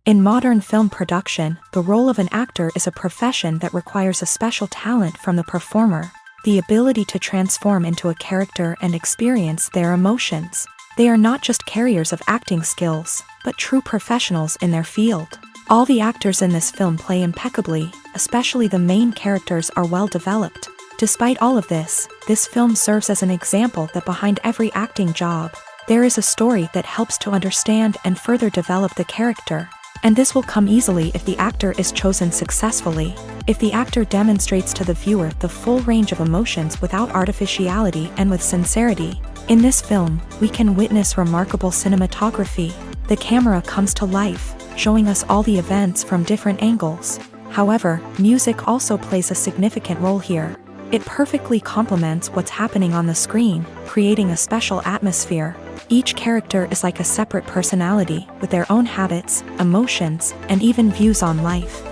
In modern film production, the role of an actor is a profession that requires a special talent from the performer, the ability to transform into a character and experience their emotions. They are not just carriers of acting skills, but true professionals in their field. All the actors in this film play impeccably, especially the main characters are well developed. Despite all of this film serves as an example that behind every acting job, there is a story that helps to understand and further develop the character. And this will come easily if the actor is chosen successfully. If the actor demonstrates to the viewer the full range of emotions without artificiality and with sincerity. In this film, we can witness remarkable cinematography. The camera comes to life, showing us all the events from different angles. However, music also plays a significant role here. It perfectly complements what's happening on the screen, creating a special atmosphere. Each character is like a separate personality, with their own habits, emotions, and even views on life.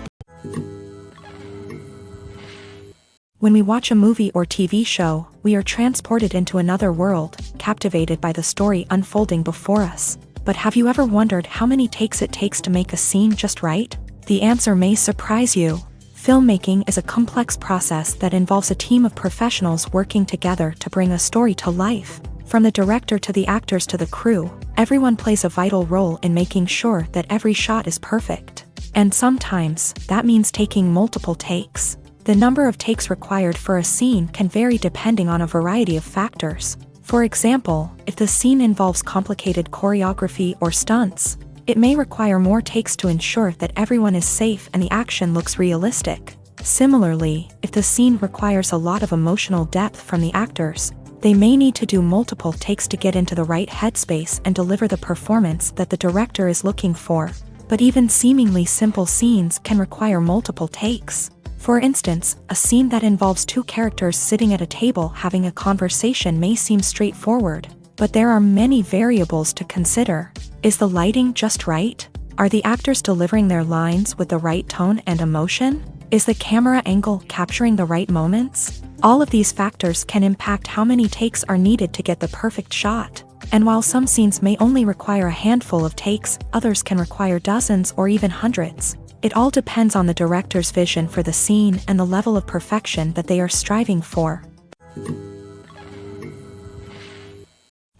When we watch a movie or TV show, we are transported into another world, captivated by the story unfolding before us. But have you ever wondered how many takes it takes to make a scene just right? The answer may surprise you. Filmmaking is a complex process that involves a team of professionals working together to bring a story to life. From the director to the actors to the crew, everyone plays a vital role in making sure that every shot is perfect. And sometimes, that means taking multiple takes. The number of takes required for a scene can vary depending on a variety of factors. For example, if the scene involves complicated choreography or stunts, it may require more takes to ensure that everyone is safe and the action looks realistic. Similarly, if the scene requires a lot of emotional depth from the actors, they may need to do multiple takes to get into the right headspace and deliver the performance that the director is looking for. But even seemingly simple scenes can require multiple takes. For instance, a scene that involves two characters sitting at a table having a conversation may seem straightforward, but there are many variables to consider. Is the lighting just right? Are the actors delivering their lines with the right tone and emotion? Is the camera angle capturing the right moments? All of these factors can impact how many takes are needed to get the perfect shot. And while some scenes may only require a handful of takes, others can require dozens or even hundreds. It all depends on the director's vision for the scene and the level of perfection that they are striving for.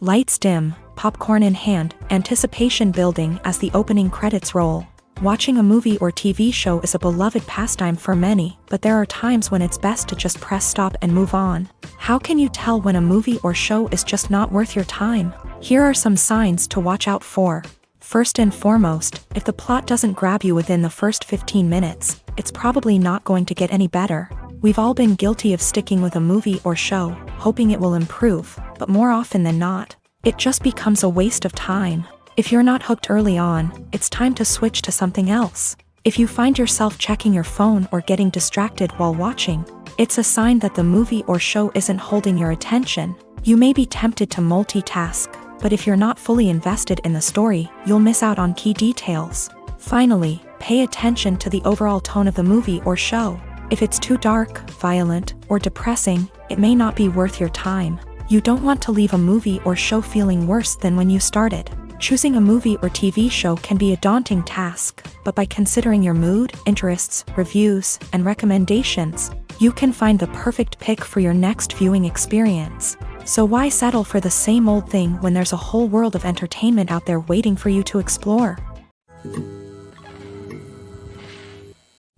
Lights dim, popcorn in hand, anticipation building as the opening credits roll. Watching a movie or TV show is a beloved pastime for many, but there are times when it's best to just press stop and move on. How can you tell when a movie or show is just not worth your time? Here are some signs to watch out for. First and foremost, if the plot doesn't grab you within the first 15 minutes, it's probably not going to get any better. We've all been guilty of sticking with a movie or show, hoping it will improve, but more often than not, it just becomes a waste of time. If you're not hooked early on, it's time to switch to something else. If you find yourself checking your phone or getting distracted while watching, it's a sign that the movie or show isn't holding your attention. You may be tempted to multitask, but if you're not fully invested in the story, you'll miss out on key details. Finally, pay attention to the overall tone of the movie or show. If it's too dark, violent, or depressing, it may not be worth your time. You don't want to leave a movie or show feeling worse than when you started. Choosing a movie or TV show can be a daunting task, but by considering your mood, interests, reviews, and recommendations, you can find the perfect pick for your next viewing experience. So why settle for the same old thing when there's a whole world of entertainment out there waiting for you to explore?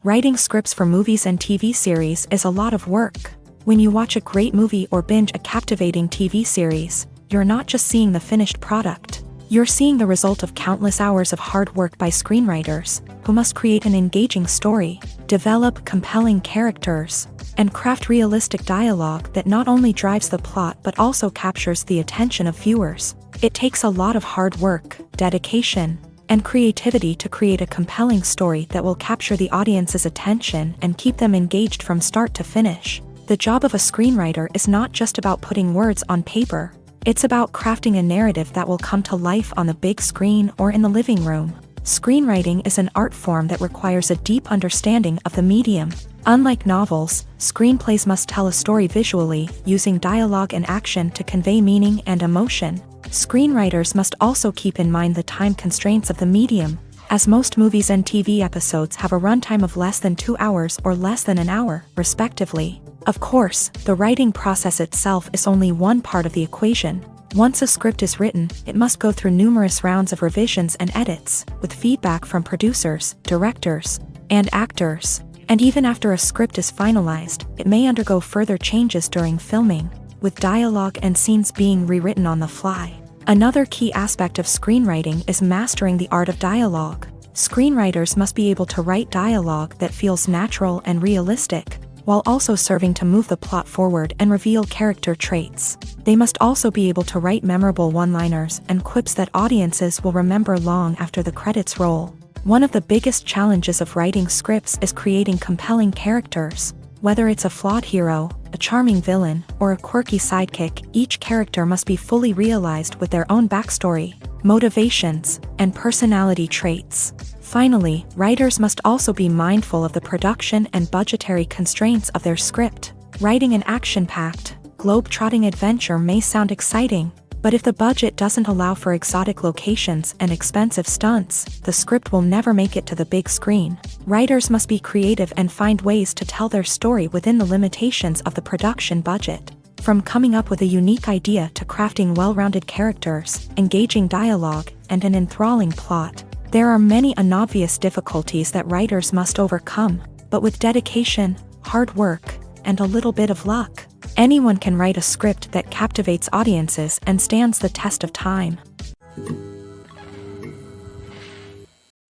Writing scripts for movies and TV series is a lot of work. When you watch a great movie or binge a captivating TV series, you're not just seeing the finished product. You're seeing the result of countless hours of hard work by screenwriters, who must create an engaging story, develop compelling characters, and craft realistic dialogue that not only drives the plot but also captures the attention of viewers. It takes a lot of hard work, dedication, and creativity to create a compelling story that will capture the audience's attention and keep them engaged from start to finish. The job of a screenwriter is not just about putting words on paper. It's about crafting a narrative that will come to life on the big screen or in the living room. Screenwriting is an art form that requires a deep understanding of the medium. Unlike novels, screenplays must tell a story visually, using dialogue and action to convey meaning and emotion. Screenwriters must also keep in mind the time constraints of the medium. as most movies and TV episodes have a runtime of less than 2 hours or less than an hour, respectively. Of course, the writing process itself is only one part of the equation. Once a script is written, it must go through numerous rounds of revisions and edits, with feedback from producers, directors, and actors. And even after a script is finalized, it may undergo further changes during filming, with dialogue and scenes being rewritten on the fly. Another key aspect of screenwriting is mastering the art of dialogue. Screenwriters must be able to write dialogue that feels natural and realistic, while also serving to move the plot forward and reveal character traits. They must also be able to write memorable one-liners and quips that audiences will remember long after the credits roll. One of the biggest challenges of writing scripts is creating compelling characters. Whether it's a flawed hero, a charming villain, or a quirky sidekick, each character must be fully realized with their own backstory, motivations, and personality traits. Finally, writers must also be mindful of the production and budgetary constraints of their script. Writing an action-packed, globe-trotting adventure may sound exciting, but if the budget doesn't allow for exotic locations and expensive stunts, the script will never make it to the big screen. Writers must be creative and find ways to tell their story within the limitations of the production budget. From coming up with a unique idea to crafting well-rounded characters, engaging dialogue, and an enthralling plot, there are many unobvious difficulties that writers must overcome, but with dedication, hard work, and a little bit of luck, anyone can write a script that captivates audiences and stands the test of time.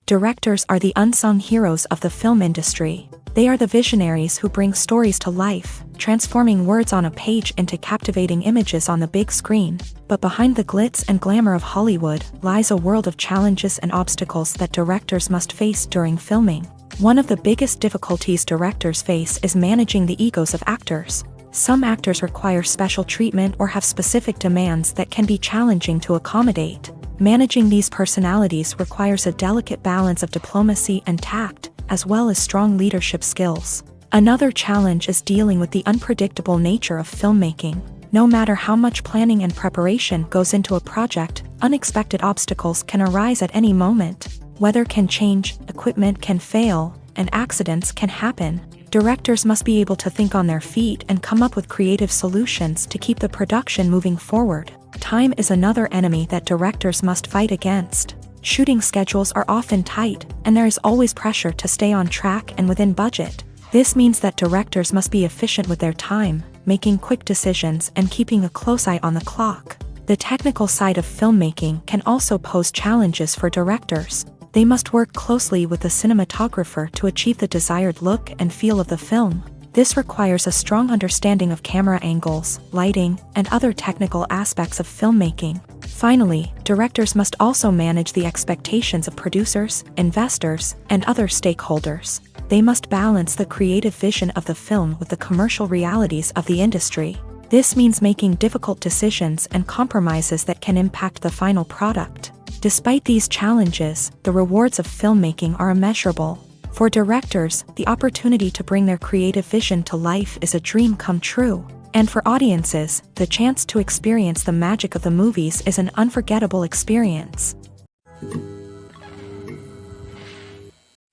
Directors are the unsung heroes of the film industry. They are the visionaries who bring stories to life, transforming words on a page into captivating images on the big screen. But behind the glitz and glamour of Hollywood lies a world of challenges and obstacles that directors must face during filming. One of the biggest difficulties directors face is managing the egos of actors. Some actors require special treatment or have specific demands that can be challenging to accommodate. Managing these personalities requires a delicate balance of diplomacy and tact, as well as strong leadership skills. Another challenge is dealing with the unpredictable nature of filmmaking. No matter how much planning and preparation goes into a project, unexpected obstacles can arise at any moment. Weather can change, equipment can fail, and accidents can happen. Directors must be able to think on their feet and come up with creative solutions to keep the production moving forward. Time is another enemy that directors must fight against. Shooting schedules are often tight, and there is always pressure to stay on track and within budget. This means that directors must be efficient with their time, making quick decisions and keeping a close eye on the clock. The technical side of filmmaking can also pose challenges for directors. They must work closely with the cinematographer to achieve the desired look and feel of the film. This requires a strong understanding of camera angles, lighting, and other technical aspects of filmmaking. Finally, directors must also manage the expectations of producers, investors, and other stakeholders. They must balance the creative vision of the film with the commercial realities of the industry. This means making difficult decisions and compromises that can impact the final product. Despite these challenges, the rewards of filmmaking are immeasurable. For directors, the opportunity to bring their creative vision to life is a dream come true. And for audiences, the chance to experience the magic of the movies is an unforgettable experience.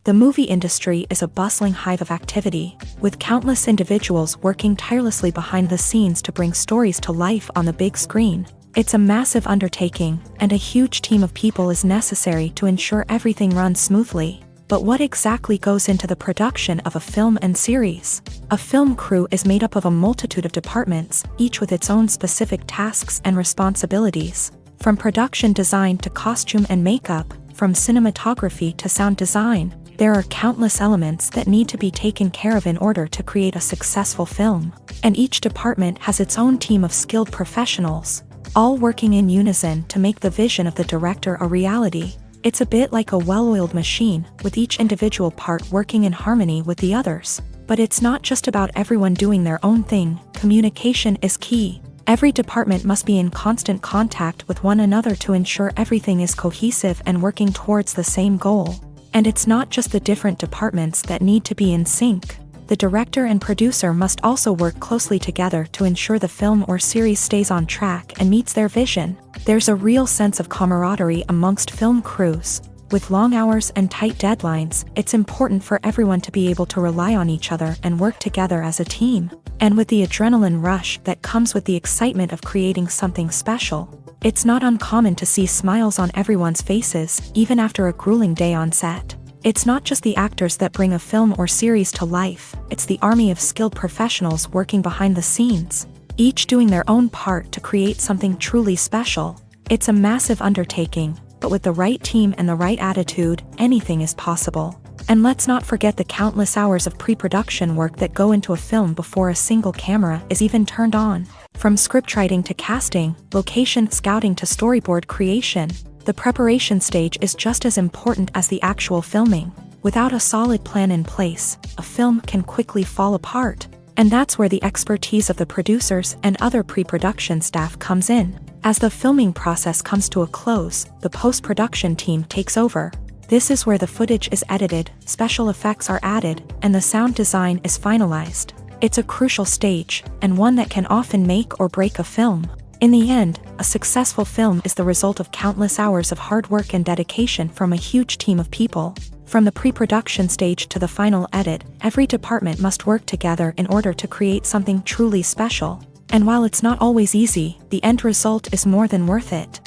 The movie industry is a bustling hive of activity, with countless individuals working tirelessly behind the scenes to bring stories to life on the big screen. It's a massive undertaking, and a huge team of people is necessary to ensure everything runs smoothly. But what exactly goes into the production of a film and series? A film crew is made up of a multitude of departments, each with its own specific tasks and responsibilities. From production design to costume and makeup, from cinematography to sound design, there are countless elements that need to be taken care of in order to create a successful film. And each department has its own team of skilled professionals, all working in unison to make the vision of the director a reality. It's a bit like a well-oiled machine, with each individual part working in harmony with the others. But it's not just about everyone doing their own thing. Communication is key. Every department must be in constant contact with one another to ensure everything is cohesive and working towards the same goal. And it's not just the different departments that need to be in sync. The director and producer must also work closely together to ensure the film or series stays on track and meets their vision. There's a real sense of camaraderie amongst film crews. With long hours and tight deadlines, it's important for everyone to be able to rely on each other and work together as a team. And with the adrenaline rush that comes with the excitement of creating something special, it's not uncommon to see smiles on everyone's faces, even after a grueling day on set. It's not just the actors that bring a film or series to life, it's the army of skilled professionals working behind the scenes, each doing their own part to create something truly special. It's a massive undertaking, but with the right team and the right attitude, anything is possible. And let's not forget the countless hours of pre-production work that go into a film before a single camera is even turned on. From scriptwriting to casting, location scouting to storyboard creation, the preparation stage is just as important as the actual filming. Without a solid plan in place, a film can quickly fall apart. And that's where the expertise of the producers and other pre-production staff comes in. As the filming process comes to a close, the post-production team takes over. This is where the footage is edited, special effects are added, and the sound design is finalized. It's a crucial stage, and one that can often make or break a film. In the end, a successful film is the result of countless hours of hard work and dedication from a huge team of people. From the pre-production stage to the final edit, every department must work together in order to create something truly special. And while it's not always easy, the end result is more than worth it.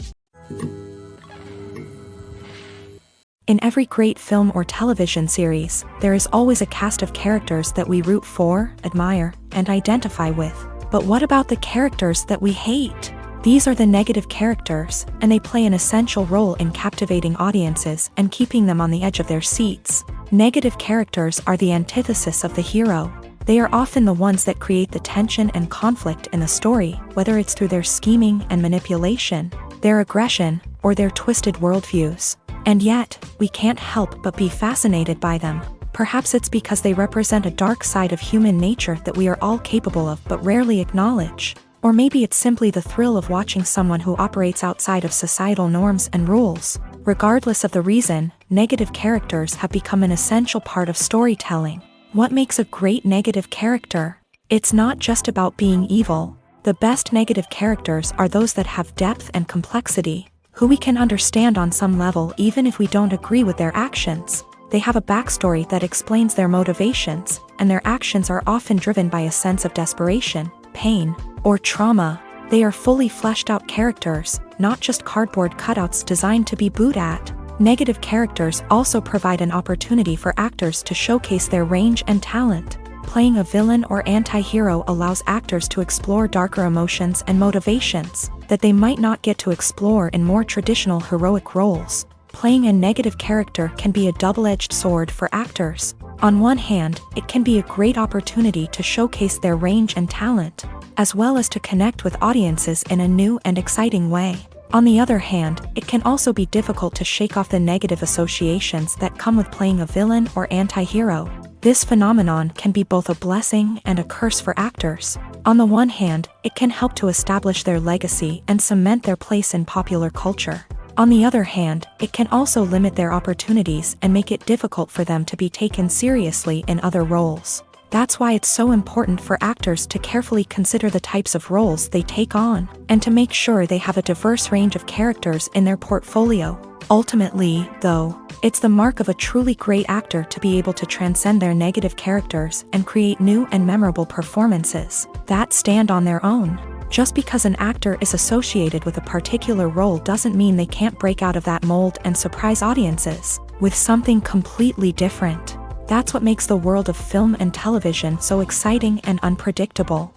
In every great film or television series, there is always a cast of characters that we root for, admire, and identify with. But what about the characters that we hate? These are the negative characters, and they play an essential role in captivating audiences and keeping them on the edge of their seats. Negative characters are the antithesis of the hero. They are often the ones that create the tension and conflict in the story, whether it's through their scheming and manipulation, their aggression, or their twisted worldviews. And yet, we can't help but be fascinated by them. Perhaps it's because they represent a dark side of human nature that we are all capable of but rarely acknowledge. Or maybe it's simply the thrill of watching someone who operates outside of societal norms and rules. Regardless of the reason, negative characters have become an essential part of storytelling. What makes a great negative character? It's not just about being evil. The best negative characters are those that have depth and complexity, who we can understand on some level even if we don't agree with their actions. They have a backstory that explains their motivations, and their actions are often driven by a sense of desperation, pain, or trauma. They are fully fleshed out characters, not just cardboard cutouts designed to be booed at. Negative characters also provide an opportunity for actors to showcase their range and talent. Playing a villain or anti-hero allows actors to explore darker emotions and motivations that they might not get to explore in more traditional heroic roles. Playing a negative character can be a double-edged sword for actors. On one hand, it can be a great opportunity to showcase their range and talent, as well as to connect with audiences in a new and exciting way. On the other hand, it can also be difficult to shake off the negative associations that come with playing a villain or anti-hero. This phenomenon can be both a blessing and a curse for actors. On the one hand, it can help to establish their legacy and cement their place in popular culture. On the other hand, it can also limit their opportunities and make it difficult for them to be taken seriously in other roles. That's why it's so important for actors to carefully consider the types of roles they take on, and to make sure they have a diverse range of characters in their portfolio. Ultimately, though, it's the mark of a truly great actor to be able to transcend their negative characters and create new and memorable performances that stand on their own. Just because an actor is associated with a particular role doesn't mean they can't break out of that mold and surprise audiences with something completely different. That's what makes the world of film and television so exciting and unpredictable.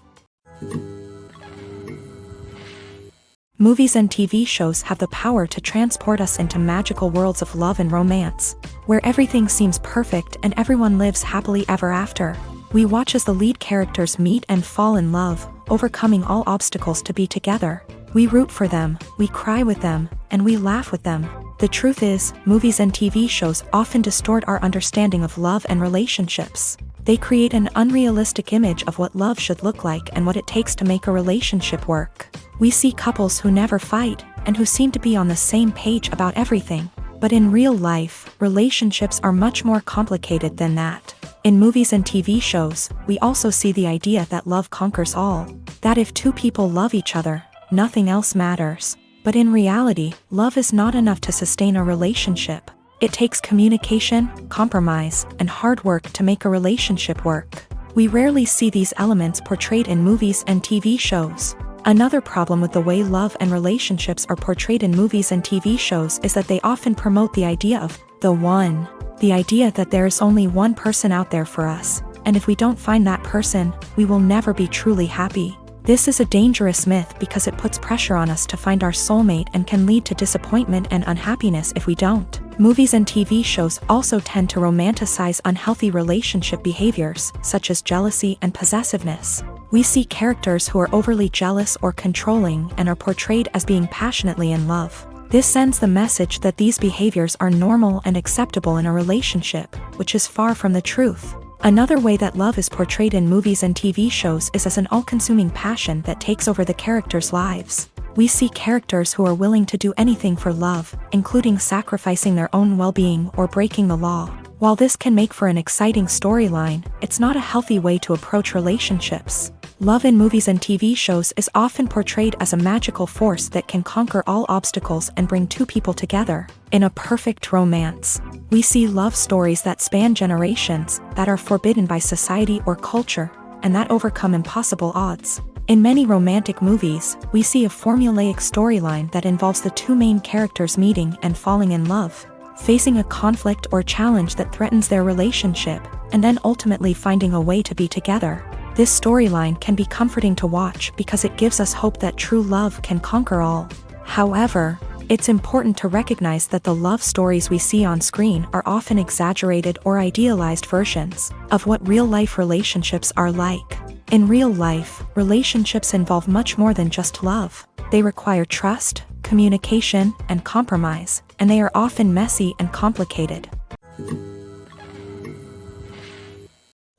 Movies and TV shows have the power to transport us into magical worlds of love and romance, where everything seems perfect and everyone lives happily ever after. We watch as the lead characters meet and fall in love, overcoming all obstacles to be together. We root for them, we cry with them, and we laugh with them. The truth is, movies and TV shows often distort our understanding of love and relationships. They create an unrealistic image of what love should look like and what it takes to make a relationship work. We see couples who never fight, and who seem to be on the same page about everything. But in real life, relationships are much more complicated than that. In movies and TV shows, we also see the idea that love conquers all. That if two people love each other, nothing else matters. But in reality, love is not enough to sustain a relationship. It takes communication, compromise, and hard work to make a relationship work. We rarely see these elements portrayed in movies and TV shows. Another problem with the way love and relationships are portrayed in movies and TV shows is that they often promote the idea of the one. The idea that there is only one person out there for us, and if we don't find that person, we will never be truly happy. This is a dangerous myth because it puts pressure on us to find our soulmate and can lead to disappointment and unhappiness if we don't. Movies and TV shows also tend to romanticize unhealthy relationship behaviors, such as jealousy and possessiveness. We see characters who are overly jealous or controlling and are portrayed as being passionately in love. This sends the message that these behaviors are normal and acceptable in a relationship, which is far from the truth. Another way that love is portrayed in movies and TV shows is as an all-consuming passion that takes over the characters' lives. We see characters who are willing to do anything for love, including sacrificing their own well-being or breaking the law. While this can make for an exciting storyline, it's not a healthy way to approach relationships. Love in movies and TV shows is often portrayed as a magical force that can conquer all obstacles and bring two people together. In a perfect romance, we see love stories that span generations, that are forbidden by society or culture, and that overcome impossible odds. In many romantic movies, we see a formulaic storyline that involves the two main characters meeting and falling in love, facing a conflict or challenge that threatens their relationship, and then ultimately finding a way to be together. This storyline can be comforting to watch because it gives us hope that true love can conquer all. However, it's important to recognize that the love stories we see on screen are often exaggerated or idealized versions of what real-life relationships are like. In real life, relationships involve much more than just love. They require trust, communication, and compromise, and they are often messy and complicated.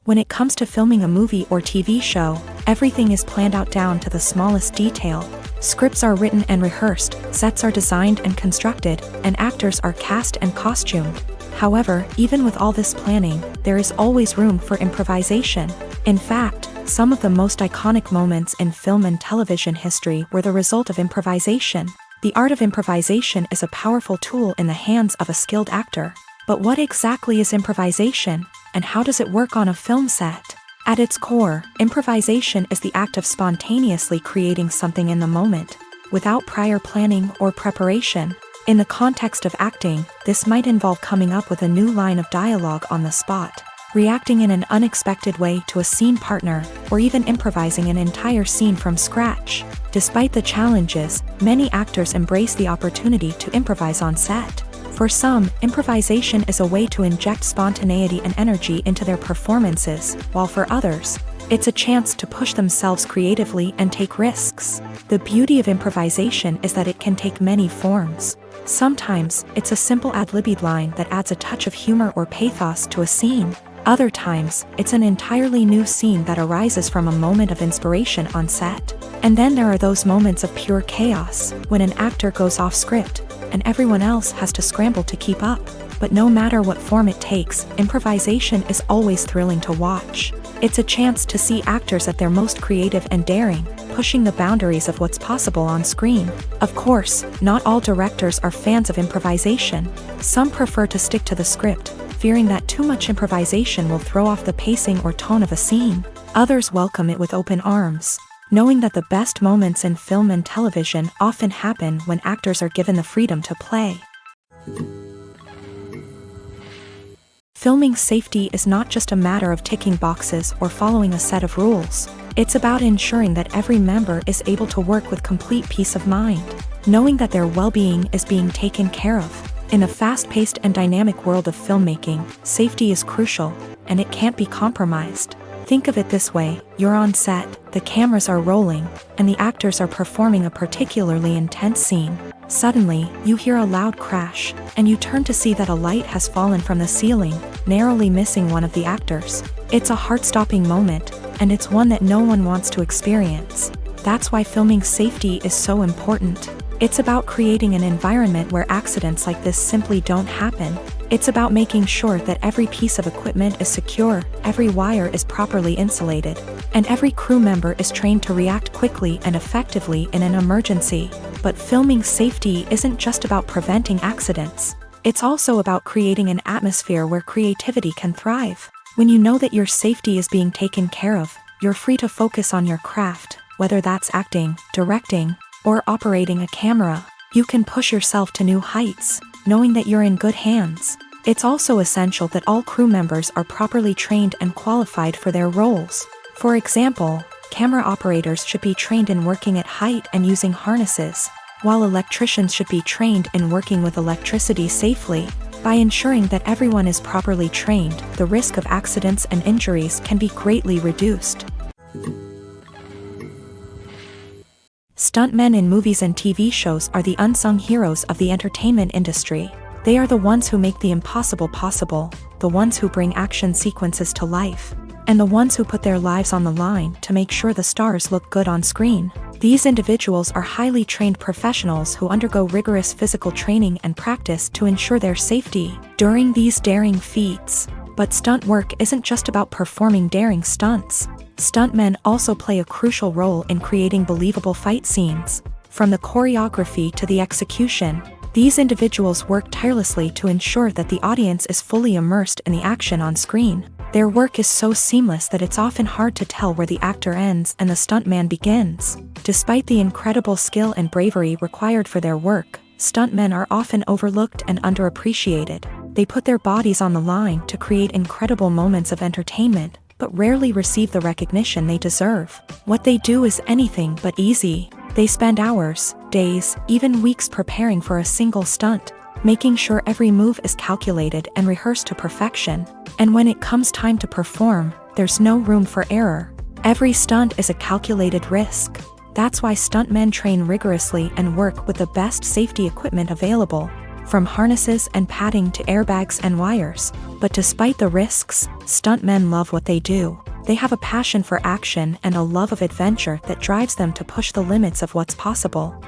When it comes to filming a movie or TV show, everything is planned out down to the smallest detail. Scripts are written and rehearsed, sets are designed and constructed, and actors are cast and costumed. However, even with all this planning, there is always room for improvisation. In fact, some of the most iconic moments in film and television history were the result of improvisation. The art of improvisation is a powerful tool in the hands of a skilled actor. But what exactly is improvisation, and how does it work on a film set? At its core, improvisation is the act of spontaneously creating something in the moment, without prior planning or preparation. In the context of acting, this might involve coming up with a new line of dialogue on the spot, reacting in an unexpected way to a scene partner, or even improvising an entire scene from scratch. Despite the challenges, many actors embrace the opportunity to improvise on set. For some, improvisation is a way to inject spontaneity and energy into their performances, while for others, it's a chance to push themselves creatively and take risks. The beauty of improvisation is that it can take many forms. Sometimes, it's a simple ad-libbed line that adds a touch of humor or pathos to a scene. Other times, it's an entirely new scene that arises from a moment of inspiration on set. And then there are those moments of pure chaos, when an actor goes off script, and everyone else has to scramble to keep up. But no matter what form it takes, improvisation is always thrilling to watch. It's a chance to see actors at their most creative and daring, pushing the boundaries of what's possible on screen. Of course, not all directors are fans of improvisation. Some prefer to stick to the script, fearing that too much improvisation will throw off the pacing or tone of a scene. Others welcome it with open arms, knowing that the best moments in film and television often happen when actors are given the freedom to play. Filming safety is not just a matter of ticking boxes or following a set of rules. It's about ensuring that every member is able to work with complete peace of mind, knowing that their well-being is being taken care of. In a fast-paced and dynamic world of filmmaking, safety is crucial, and it can't be compromised. Think of it this way: you're on set, the cameras are rolling, and the actors are performing a particularly intense scene. Suddenly, you hear a loud crash, and you turn to see that a light has fallen from the ceiling, narrowly missing one of the actors. It's a heart-stopping moment, and it's one that no one wants to experience. That's why filming safety is so important. It's about creating an environment where accidents like this simply don't happen. It's about making sure that every piece of equipment is secure, every wire is properly insulated, and every crew member is trained to react quickly and effectively in an emergency. But filming safety isn't just about preventing accidents. It's also about creating an atmosphere where creativity can thrive. When you know that your safety is being taken care of, you're free to focus on your craft, whether that's acting, directing, or operating a camera. You can push yourself to new heights, knowing that you're in good hands. It's also essential that all crew members are properly trained and qualified for their roles. For example, camera operators should be trained in working at height and using harnesses, while electricians should be trained in working with electricity safely. By ensuring that everyone is properly trained, the risk of accidents and injuries can be greatly reduced. Stuntmen in movies and TV shows are the unsung heroes of the entertainment industry. They are the ones who make the impossible possible, the ones who bring action sequences to life, and the ones who put their lives on the line to make sure the stars look good on screen. These individuals are highly trained professionals who undergo rigorous physical training and practice to ensure their safety during these daring feats. But stunt work isn't just about performing daring stunts. Stuntmen also play a crucial role in creating believable fight scenes. From the choreography to the execution, these individuals work tirelessly to ensure that the audience is fully immersed in the action on screen. Their work is so seamless that it's often hard to tell where the actor ends and the stuntman begins. Despite the incredible skill and bravery required for their work, stuntmen are often overlooked and underappreciated. They put their bodies on the line to create incredible moments of entertainment, but rarely receive the recognition they deserve. What they do is anything but easy. They spend hours, days, even weeks preparing for a single stunt, making sure every move is calculated and rehearsed to perfection. And when it comes time to perform, there's no room for error. Every stunt is a calculated risk. That's why stuntmen train rigorously and work with the best safety equipment available, from harnesses and padding to airbags and wires. But despite the risks, stuntmen love what they do. They have a passion for action and a love of adventure that drives them to push the limits of what's possible.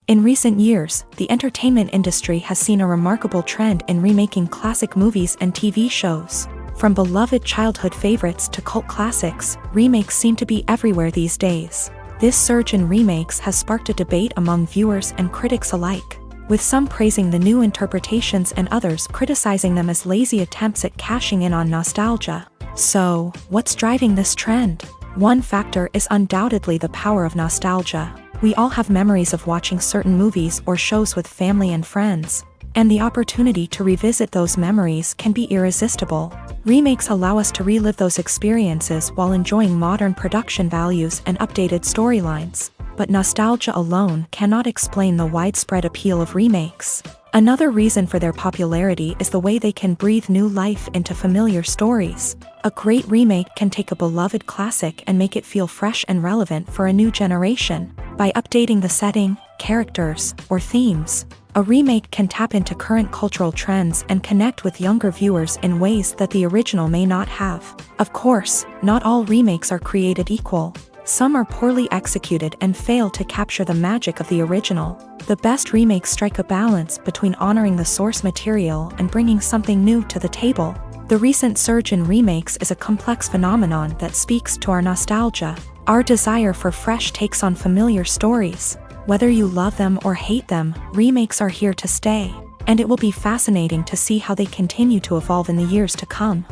In recent years, the entertainment industry has seen a remarkable trend in remaking classic movies and TV shows. From beloved childhood favorites to cult classics, remakes seem to be everywhere these days. This surge in remakes has sparked a debate among viewers and critics alike, with some praising the new interpretations and others criticizing them as lazy attempts at cashing in on nostalgia. So, what's driving this trend? One factor is undoubtedly the power of nostalgia. We all have memories of watching certain movies or shows with family and friends, and the opportunity to revisit those memories can be irresistible. Remakes allow us to relive those experiences while enjoying modern production values and updated storylines. But nostalgia alone cannot explain the widespread appeal of remakes. Another reason for their popularity is the way they can breathe new life into familiar stories. A great remake can take a beloved classic and make it feel fresh and relevant for a new generation. By updating the setting, characters, or themes, a remake can tap into current cultural trends and connect with younger viewers in ways that the original may not have. Of course, not all remakes are created equal. Some are poorly executed and fail to capture the magic of the original. The best remakes strike a balance between honoring the source material and bringing something new to the table. The recent surge in remakes is a complex phenomenon that speaks to our nostalgia, our desire for fresh takes on familiar stories. Whether you love them or hate them, remakes are here to stay, and it will be fascinating to see how they continue to evolve in the years to come.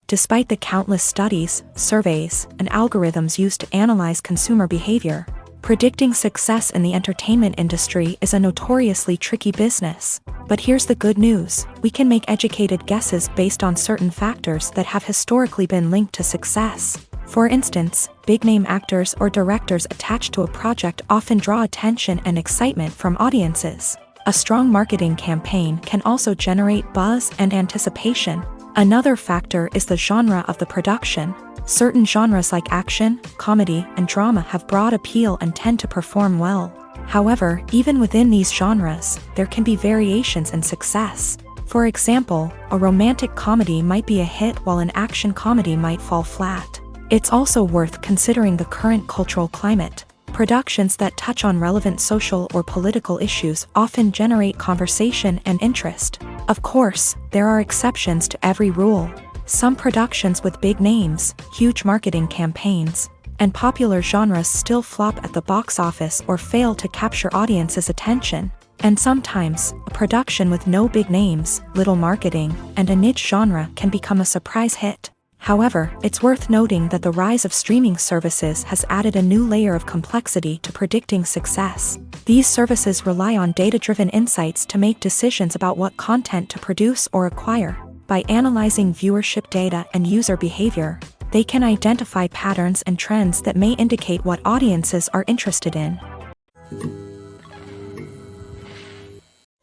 Despite the countless studies, surveys, and algorithms used to analyze consumer behavior, predicting success in the entertainment industry is a notoriously tricky business. But here's the good news: we can make educated guesses based on certain factors that have historically been linked to success. For instance, big-name actors or directors attached to a project often draw attention and excitement from audiences. A strong marketing campaign can also generate buzz and anticipation. Another factor is the genre of the production. Certain genres like action, comedy, and drama have broad appeal and tend to perform well. However, even within these genres, there can be variations in success. For example, a romantic comedy might be a hit while an action comedy might fall flat. It's also worth considering the current cultural climate. Productions that touch on relevant social or political issues often generate conversation and interest. Of course, there are exceptions to every rule. Some productions with big names, huge marketing campaigns, and popular genres still flop at the box office or fail to capture audiences' attention. And sometimes, a production with no big names, little marketing, and a niche genre can become a surprise hit. However, it's worth noting that the rise of streaming services has added a new layer of complexity to predicting success. These services rely on data-driven insights to make decisions about what content to produce or acquire. By analyzing viewership data and user behavior, they can identify patterns and trends that may indicate what audiences are interested in.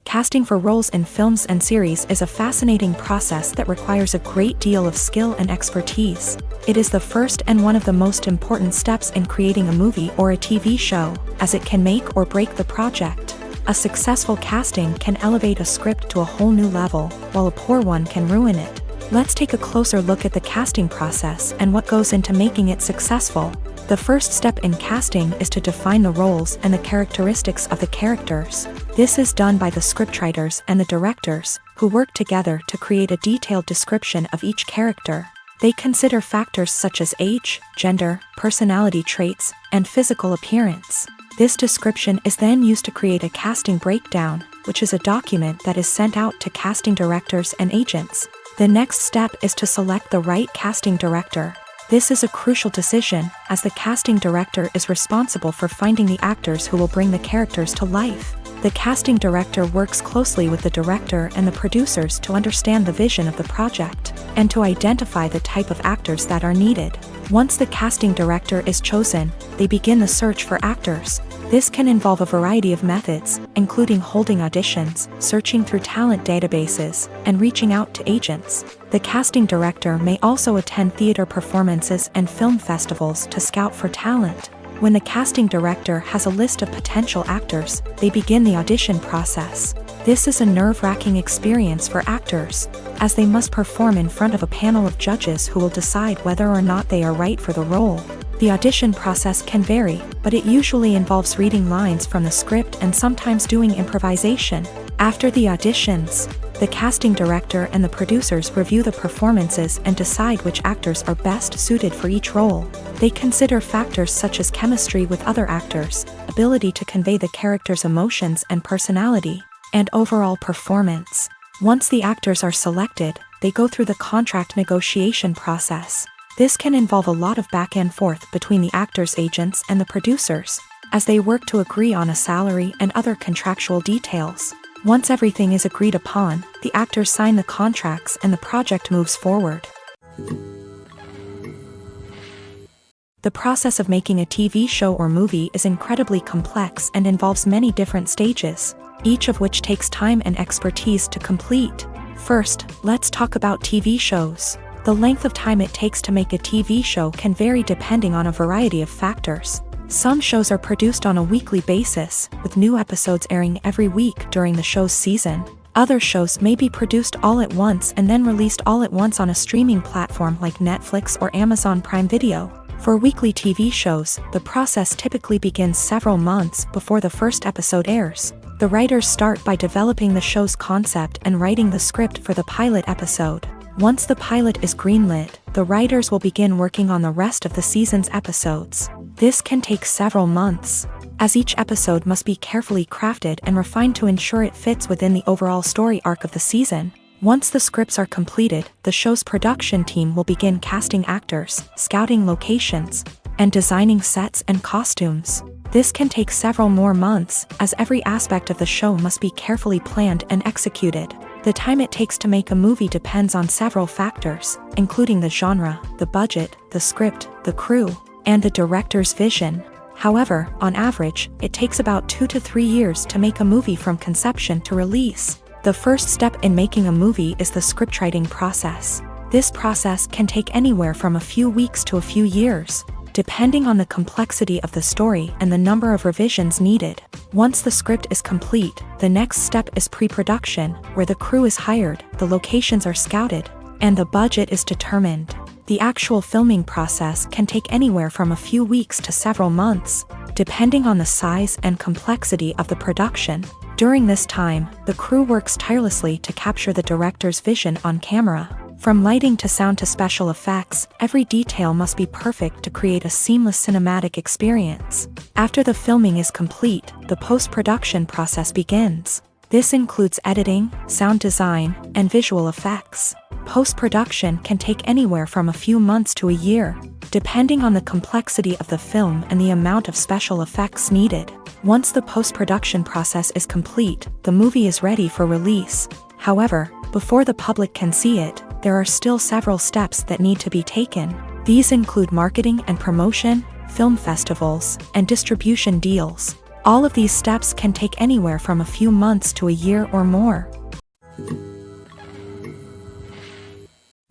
Casting for roles in films and series is a fascinating process that requires a great deal of skill and expertise. It is the first and one of the most important steps in creating a movie or a TV show, as it can make or break the project. A successful casting can elevate a script to a whole new level, while a poor one can ruin it. Let's take a closer look at the casting process and what goes into making it successful. The first step in casting is to define the roles and the characteristics of the characters. This is done by the scriptwriters and the directors, who work together to create a detailed description of each character. They consider factors such as age, gender, personality traits, and physical appearance. This description is then used to create a casting breakdown, which is a document that is sent out to casting directors and agents. The next step is to select the right casting director. This is a crucial decision, as the casting director is responsible for finding the actors who will bring the characters to life. The casting director works closely with the director and the producers to understand the vision of the project, and to identify the type of actors that are needed. Once the casting director is chosen, they begin the search for actors. This can involve a variety of methods, including holding auditions, searching through talent databases, and reaching out to agents. The casting director may also attend theater performances and film festivals to scout for talent. When the casting director has a list of potential actors, they begin the audition process. This is a nerve-wracking experience for actors, as they must perform in front of a panel of judges who will decide whether or not they are right for the role. The audition process can vary, but it usually involves reading lines from the script and sometimes doing improvisation. After the auditions, the casting director and the producers review the performances and decide which actors are best suited for each role. They consider factors such as chemistry with other actors, ability to convey the character's emotions and personality, and overall performance. Once the actors are selected, they go through the contract negotiation process. This can involve a lot of back and forth between the actors' agents and the producers, as they work to agree on a salary and other contractual details. Once everything is agreed upon, the actors sign the contracts and the project moves forward. The process of making a TV show or movie is incredibly complex and involves many different stages, each of which takes time and expertise to complete. First, let's talk about TV shows. The length of time it takes to make a TV show can vary depending on a variety of factors. Some shows are produced on a weekly basis, with new episodes airing every week during the show's season. Other shows may be produced all at once and then released all at once on a streaming platform like Netflix or Amazon Prime Video. For weekly TV shows, the process typically begins several months before the first episode airs. The writers start by developing the show's concept and writing the script for the pilot episode. Once the pilot is greenlit, the writers will begin working on the rest of the season's episodes. This can take several months, as each episode must be carefully crafted and refined to ensure it fits within the overall story arc of the season. Once the scripts are completed, the show's production team will begin casting actors, scouting locations, and designing sets and costumes. This can take several more months, as every aspect of the show must be carefully planned and executed. The time it takes to make a movie depends on several factors, including the genre, the budget, the script, the crew, and the director's vision. However, on average, it takes about 2 to 3 years to make a movie from conception to release. The first step in making a movie is the scriptwriting process. This process can take anywhere from a few weeks to a few years, depending on the complexity of the story and the number of revisions needed. Once the script is complete, the next step is pre-production, where the crew is hired, the locations are scouted, and the budget is determined. The actual filming process can take anywhere from a few weeks to several months, depending on the size and complexity of the production. During this time, the crew works tirelessly to capture the director's vision on camera. From lighting to sound to special effects, every detail must be perfect to create a seamless cinematic experience. After the filming is complete, the post-production process begins. This includes editing, sound design, and visual effects. Post-production can take anywhere from a few months to a year, depending on the complexity of the film and the amount of special effects needed. Once the post-production process is complete, the movie is ready for release. However, before the public can see it, there are still several steps that need to be taken. These include marketing and promotion, film festivals, and distribution deals. All of these steps can take anywhere from a few months to a year or more.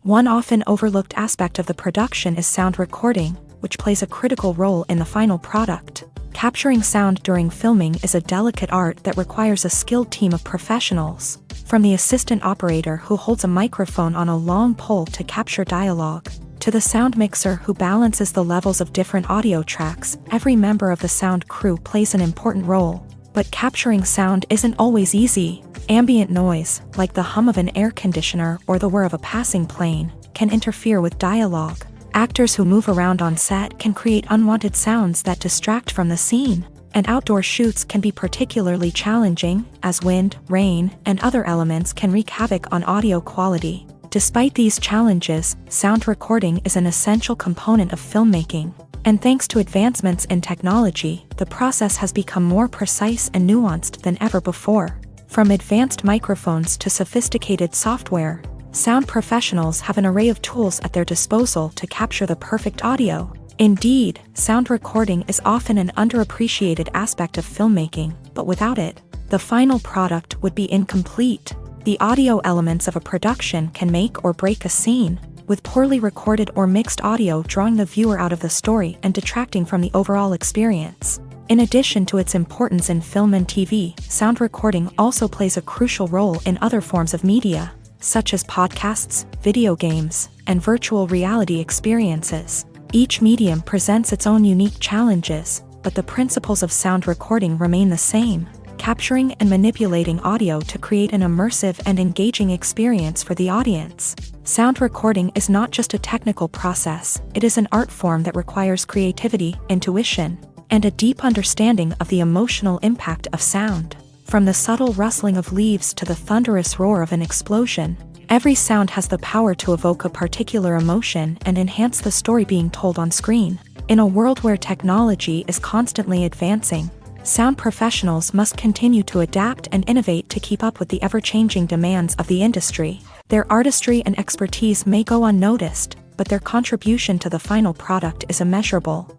One often overlooked aspect of the production is sound recording, which plays a critical role in the final product. Capturing sound during filming is a delicate art that requires a skilled team of professionals. From the assistant operator who holds a microphone on a long pole to capture dialogue, to the sound mixer who balances the levels of different audio tracks, every member of the sound crew plays an important role. But capturing sound isn't always easy. Ambient noise, like the hum of an air conditioner or the whir of a passing plane, can interfere with dialogue. Actors who move around on set can create unwanted sounds that distract from the scene. And outdoor shoots can be particularly challenging, as wind, rain, and other elements can wreak havoc on audio quality. Despite these challenges, sound recording is an essential component of filmmaking. And thanks to advancements in technology, the process has become more precise and nuanced than ever before. From advanced microphones to sophisticated software, sound professionals have an array of tools at their disposal to capture the perfect audio. Indeed, sound recording is often an underappreciated aspect of filmmaking, but without it, the final product would be incomplete. The audio elements of a production can make or break a scene, with poorly recorded or mixed audio drawing the viewer out of the story and detracting from the overall experience. In addition to its importance in film and TV, sound recording also plays a crucial role in other forms of media, such as podcasts, video games, and virtual reality experiences. Each medium presents its own unique challenges, but the principles of sound recording remain the same, capturing and manipulating audio to create an immersive and engaging experience for the audience. Sound recording is not just a technical process, it is an art form that requires creativity, intuition, and a deep understanding of the emotional impact of sound. From the subtle rustling of leaves to the thunderous roar of an explosion, every sound has the power to evoke a particular emotion and enhance the story being told on screen. In a world where technology is constantly advancing, sound professionals must continue to adapt and innovate to keep up with the ever-changing demands of the industry. Their artistry and expertise may go unnoticed, but their contribution to the final product is immeasurable.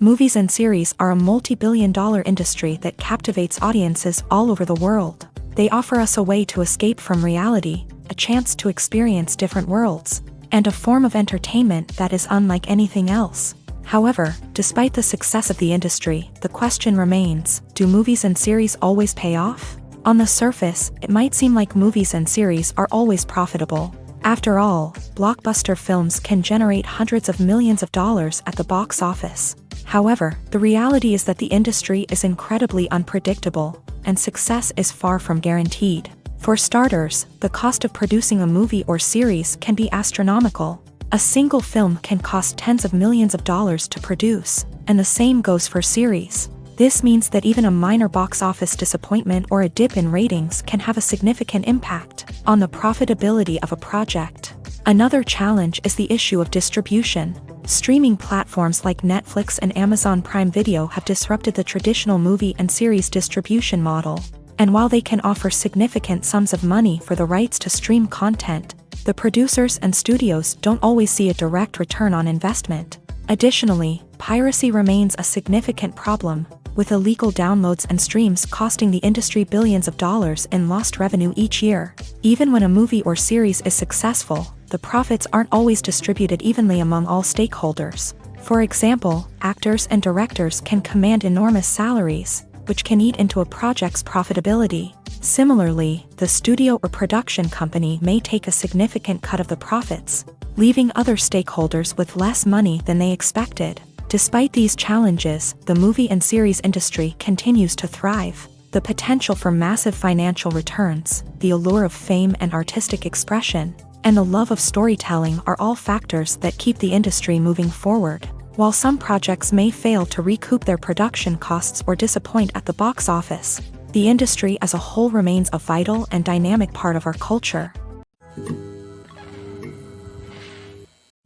Movies and series are a multi-billion-dollar industry that captivates audiences all over the world. They offer us a way to escape from reality, a chance to experience different worlds, and a form of entertainment that is unlike anything else. However, despite the success of the industry, the question remains, do movies and series always pay off? On the surface, it might seem like movies and series are always profitable. After all, blockbuster films can generate hundreds of millions of dollars at the box office. However, the reality is that the industry is incredibly unpredictable, and success is far from guaranteed. For starters, the cost of producing a movie or series can be astronomical. A single film can cost tens of millions of dollars to produce, and the same goes for series. This means that even a minor box office disappointment or a dip in ratings can have a significant impact on the profitability of a project. Another challenge is the issue of distribution. Streaming platforms like Netflix and Amazon Prime Video have disrupted the traditional movie and series distribution model. And while they can offer significant sums of money for the rights to stream content, the producers and studios don't always see a direct return on investment. Additionally, piracy remains a significant problem, with illegal downloads and streams costing the industry billions of dollars in lost revenue each year. Even when a movie or series is successful, the profits aren't always distributed evenly among all stakeholders. For example, actors and directors can command enormous salaries, which can eat into a project's profitability. Similarly, the studio or production company may take a significant cut of the profits, leaving other stakeholders with less money than they expected. Despite these challenges, the movie and series industry continues to thrive. The potential for massive financial returns, the allure of fame and artistic expression, and the love of storytelling are all factors that keep the industry moving forward. While some projects may fail to recoup their production costs or disappoint at the box office, the industry as a whole remains a vital and dynamic part of our culture.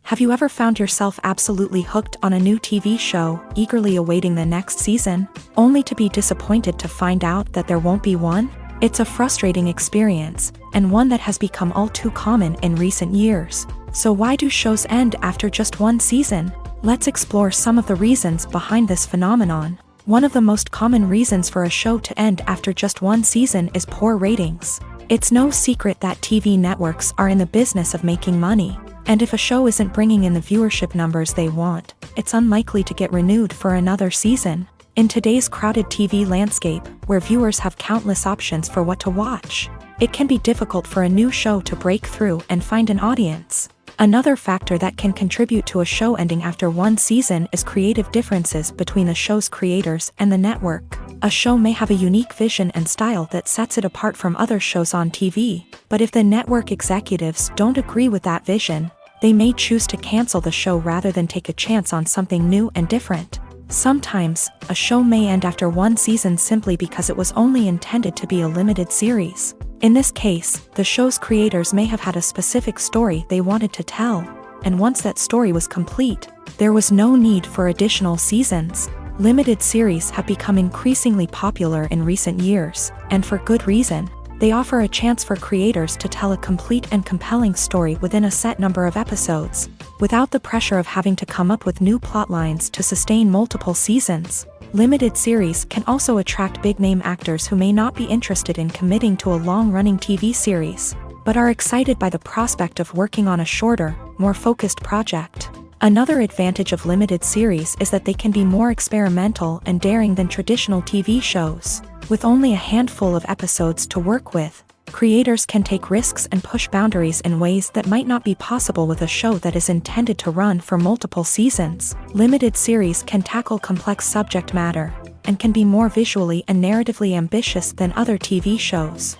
Have you ever found yourself absolutely hooked on a new TV show, eagerly awaiting the next season, only to be disappointed to find out that there won't be one? It's a frustrating experience, and one that has become all too common in recent years. So why do shows end after just one season? Let's explore some of the reasons behind this phenomenon. One of the most common reasons for a show to end after just one season is poor ratings. It's no secret that TV networks are in the business of making money. And if a show isn't bringing in the viewership numbers they want, it's unlikely to get renewed for another season. In today's crowded TV landscape, where viewers have countless options for what to watch, it can be difficult for a new show to break through and find an audience. Another factor that can contribute to a show ending after one season is creative differences between the show's creators and the network. A show may have a unique vision and style that sets it apart from other shows on TV, but if the network executives don't agree with that vision, they may choose to cancel the show rather than take a chance on something new and different. Sometimes, a show may end after one season simply because it was only intended to be a limited series. In this case, the show's creators may have had a specific story they wanted to tell, and once that story was complete, there was no need for additional seasons. Limited series have become increasingly popular in recent years, and for good reason. They offer a chance for creators to tell a complete and compelling story within a set number of episodes, without the pressure of having to come up with new plot lines to sustain multiple seasons. Limited series can also attract big-name actors who may not be interested in committing to a long-running TV series, but are excited by the prospect of working on a shorter, more focused project. Another advantage of limited series is that they can be more experimental and daring than traditional TV shows. With only a handful of episodes to work with, creators can take risks and push boundaries in ways that might not be possible with a show that is intended to run for multiple seasons. Limited series can tackle complex subject matter, and can be more visually and narratively ambitious than other TV shows.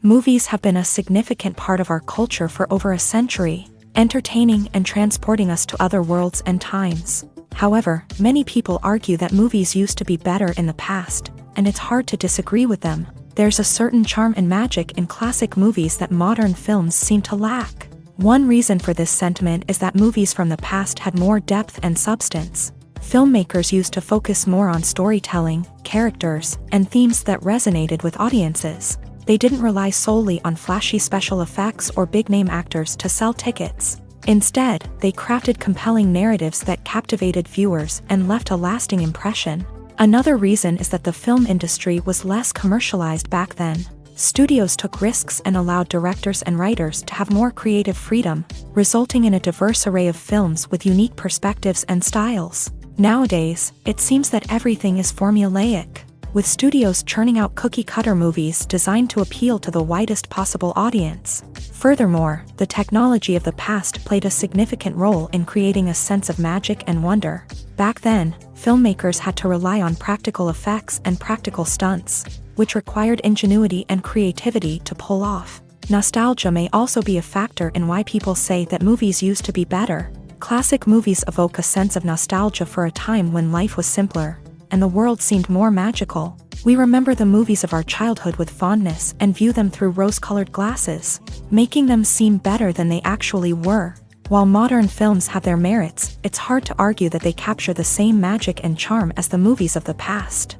Movies have been a significant part of our culture for over a century, entertaining and transporting us to other worlds and times. However, many people argue that movies used to be better in the past, and it's hard to disagree with them. There's a certain charm and magic in classic movies that modern films seem to lack. One reason for this sentiment is that movies from the past had more depth and substance. Filmmakers used to focus more on storytelling, characters, and themes that resonated with audiences. They didn't rely solely on flashy special effects or big-name actors to sell tickets. Instead, they crafted compelling narratives that captivated viewers and left a lasting impression. Another reason is that the film industry was less commercialized back then. Studios took risks and allowed directors and writers to have more creative freedom, resulting in a diverse array of films with unique perspectives and styles. Nowadays, it seems that everything is formulaic, with studios churning out cookie-cutter movies designed to appeal to the widest possible audience. Furthermore, the technology of the past played a significant role in creating a sense of magic and wonder. Back then, filmmakers had to rely on practical effects and practical stunts, which required ingenuity and creativity to pull off. Nostalgia may also be a factor in why people say that movies used to be better. Classic movies evoke a sense of nostalgia for a time when life was simpler, and the world seemed more magical. We remember the movies of our childhood with fondness and view them through rose-colored glasses, making them seem better than they actually were. While modern films have their merits, it's hard to argue that they capture the same magic and charm as the movies of the past.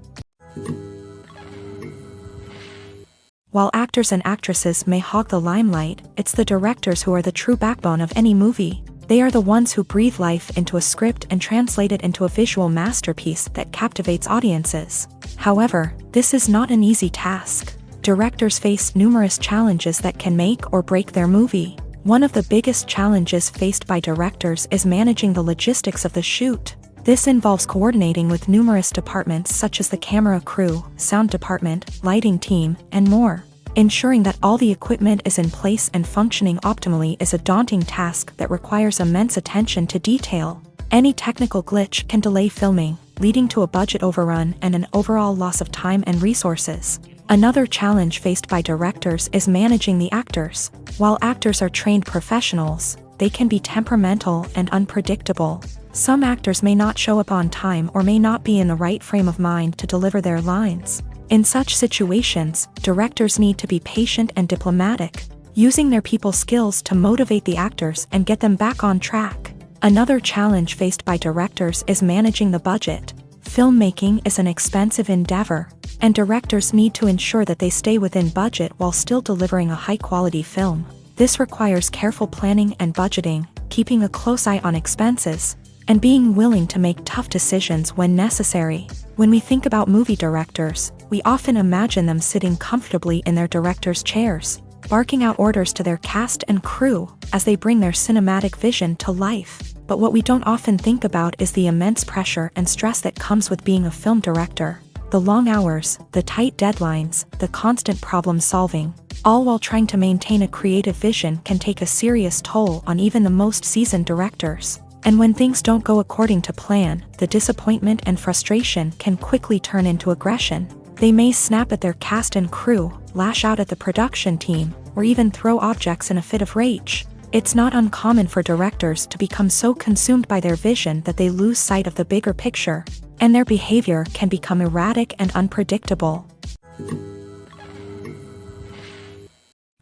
While actors and actresses may hog the limelight, it's the directors who are the true backbone of any movie. They are the ones who breathe life into a script and translate it into a visual masterpiece that captivates audiences. However, this is not an easy task. Directors face numerous challenges that can make or break their movie. One of the biggest challenges faced by directors is managing the logistics of the shoot. This involves coordinating with numerous departments such as the camera crew, sound department, lighting team, and more. Ensuring that all the equipment is in place and functioning optimally is a daunting task that requires immense attention to detail. Any technical glitch can delay filming, leading to a budget overrun and an overall loss of time and resources. Another challenge faced by directors is managing the actors. While actors are trained professionals, they can be temperamental and unpredictable. Some actors may not show up on time or may not be in the right frame of mind to deliver their lines. In such situations, directors need to be patient and diplomatic, using their people skills to motivate the actors and get them back on track. Another challenge faced by directors is managing the budget. Filmmaking is an expensive endeavor, and directors need to ensure that they stay within budget while still delivering a high-quality film. This requires careful planning and budgeting, keeping a close eye on expenses, and being willing to make tough decisions when necessary. When we think about movie directors, we often imagine them sitting comfortably in their director's chairs, barking out orders to their cast and crew as they bring their cinematic vision to life. But what we don't often think about is the immense pressure and stress that comes with being a film director. The long hours, the tight deadlines, the constant problem solving, all while trying to maintain a creative vision can take a serious toll on even the most seasoned directors. And when things don't go according to plan, the disappointment and frustration can quickly turn into aggression. They may snap at their cast and crew, lash out at the production team, or even throw objects in a fit of rage. It's not uncommon for directors to become so consumed by their vision that they lose sight of the bigger picture, and their behavior can become erratic and unpredictable.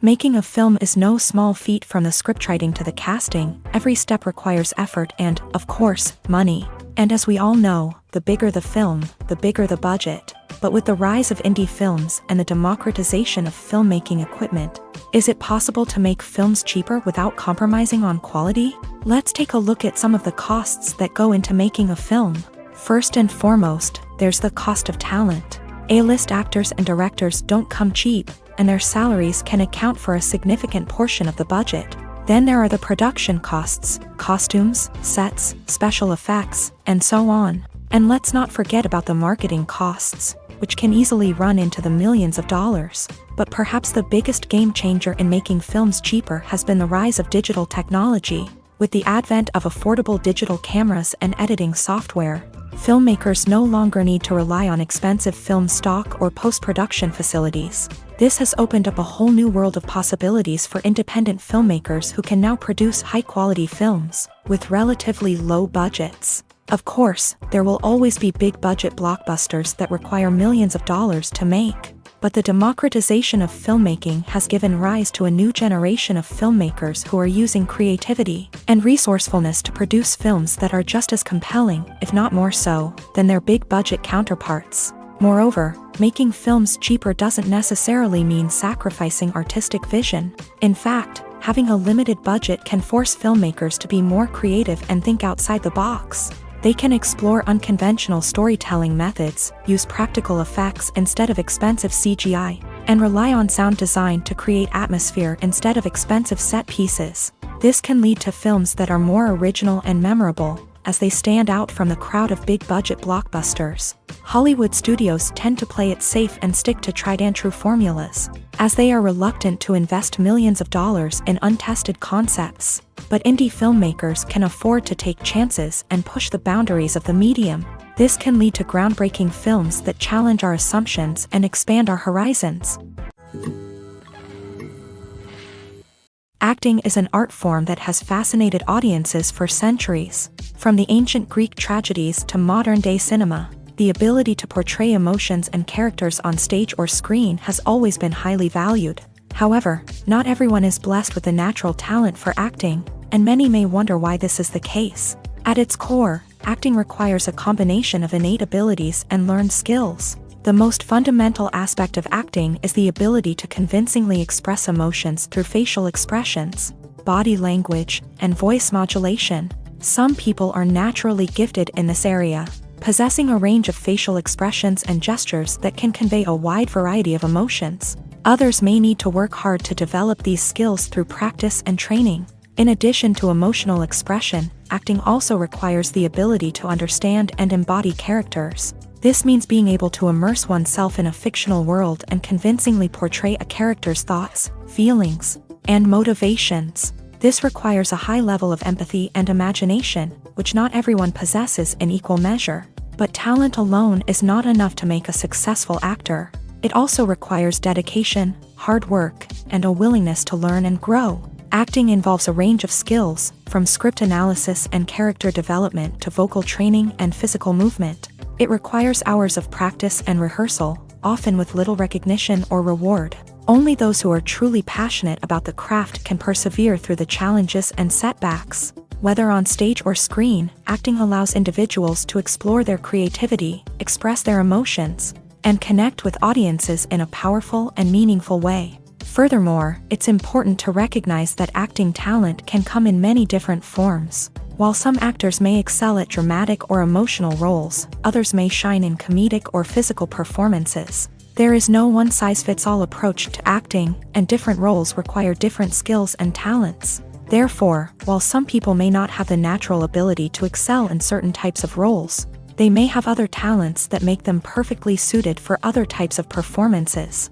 Making a film is no small feat. From the scriptwriting to the casting, every step requires effort and, of course, money. And as we all know, the bigger the film, the bigger the budget. But with the rise of indie films and the democratization of filmmaking equipment, is it possible to make films cheaper without compromising on quality? Let's take a look at some of the costs that go into making a film. First and foremost, there's the cost of talent. A-list actors and directors don't come cheap, and their salaries can account for a significant portion of the budget. Then there are the production costs, costumes, sets, special effects, and so on. And let's not forget about the marketing costs, which can easily run into the millions of dollars. But perhaps the biggest game changer in making films cheaper has been the rise of digital technology. With the advent of affordable digital cameras and editing software, filmmakers no longer need to rely on expensive film stock or post-production facilities. This has opened up a whole new world of possibilities for independent filmmakers who can now produce high-quality films with relatively low budgets. Of course, there will always be big-budget blockbusters that require millions of dollars to make. But the democratization of filmmaking has given rise to a new generation of filmmakers who are using creativity and resourcefulness to produce films that are just as compelling, if not more so, than their big-budget counterparts. Moreover, making films cheaper doesn't necessarily mean sacrificing artistic vision. In fact, having a limited budget can force filmmakers to be more creative and think outside the box. They can explore unconventional storytelling methods, use practical effects instead of expensive CGI, and rely on sound design to create atmosphere instead of expensive set pieces. This can lead to films that are more original and memorable, as they stand out from the crowd of big-budget blockbusters. Hollywood studios tend to play it safe and stick to tried-and-true formulas, as they are reluctant to invest millions of dollars in untested concepts. But indie filmmakers can afford to take chances and push the boundaries of the medium. This can lead to groundbreaking films that challenge our assumptions and expand our horizons. Acting is an art form that has fascinated audiences for centuries. From the ancient Greek tragedies to modern-day cinema, the ability to portray emotions and characters on stage or screen has always been highly valued. However, not everyone is blessed with a natural talent for acting, and many may wonder why this is the case. At its core, acting requires a combination of innate abilities and learned skills. The most fundamental aspect of acting is the ability to convincingly express emotions through facial expressions, body language, and voice modulation. Some people are naturally gifted in this area, possessing a range of facial expressions and gestures that can convey a wide variety of emotions. Others may need to work hard to develop these skills through practice and training. In addition to emotional expression, acting also requires the ability to understand and embody characters. This means being able to immerse oneself in a fictional world and convincingly portray a character's thoughts, feelings, and motivations. This requires a high level of empathy and imagination, which not everyone possesses in equal measure. But talent alone is not enough to make a successful actor. It also requires dedication, hard work, and a willingness to learn and grow. Acting involves a range of skills, from script analysis and character development to vocal training and physical movement. It requires hours of practice and rehearsal, often with little recognition or reward. Only those who are truly passionate about the craft can persevere through the challenges and setbacks. Whether on stage or screen, acting allows individuals to explore their creativity, express their emotions, and connect with audiences in a powerful and meaningful way. Furthermore, it's important to recognize that acting talent can come in many different forms. While some actors may excel at dramatic or emotional roles, others may shine in comedic or physical performances. There is no one-size-fits-all approach to acting, and different roles require different skills and talents. Therefore, while some people may not have the natural ability to excel in certain types of roles, they may have other talents that make them perfectly suited for other types of performances.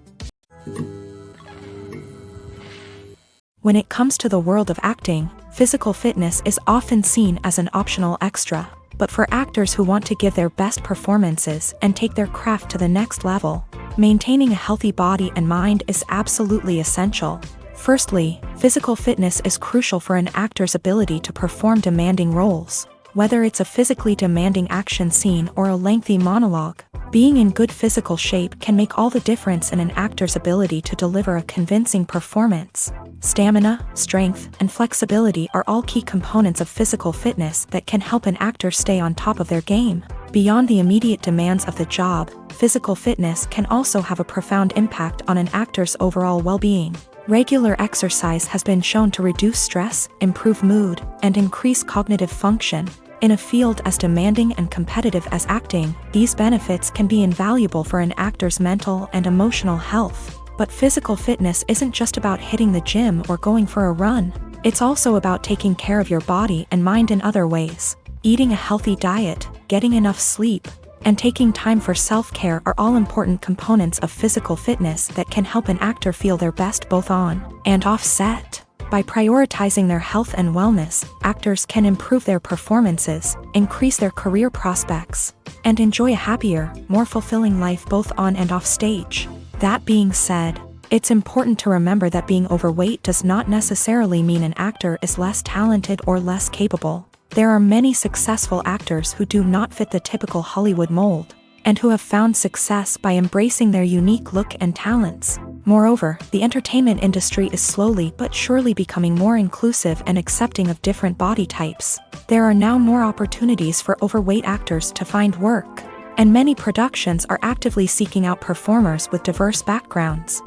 When it comes to the world of acting, physical fitness is often seen as an optional extra. But for actors who want to give their best performances and take their craft to the next level, maintaining a healthy body and mind is absolutely essential. Firstly, physical fitness is crucial for an actor's ability to perform demanding roles. Whether it's a physically demanding action scene or a lengthy monologue, being in good physical shape can make all the difference in an actor's ability to deliver a convincing performance. Stamina, strength, and flexibility are all key components of physical fitness that can help an actor stay on top of their game. Beyond the immediate demands of the job, physical fitness can also have a profound impact on an actor's overall well-being. Regular exercise has been shown to reduce stress, improve mood, and increase cognitive function. In a field as demanding and competitive as acting, these benefits can be invaluable for an actor's mental and emotional health. But physical fitness isn't just about hitting the gym or going for a run. It's also about taking care of your body and mind in other ways. Eating a healthy diet, getting enough sleep, and taking time for self-care are all important components of physical fitness that can help an actor feel their best both on and off set. By prioritizing their health and wellness, actors can improve their performances, increase their career prospects, and enjoy a happier, more fulfilling life both on and off stage. That being said, it's important to remember that being overweight does not necessarily mean an actor is less talented or less capable. There are many successful actors who do not fit the typical Hollywood mold, and who have found success by embracing their unique look and talents. Moreover, the entertainment industry is slowly but surely becoming more inclusive and accepting of different body types. There are now more opportunities for overweight actors to find work, and many productions are actively seeking out performers with diverse backgrounds.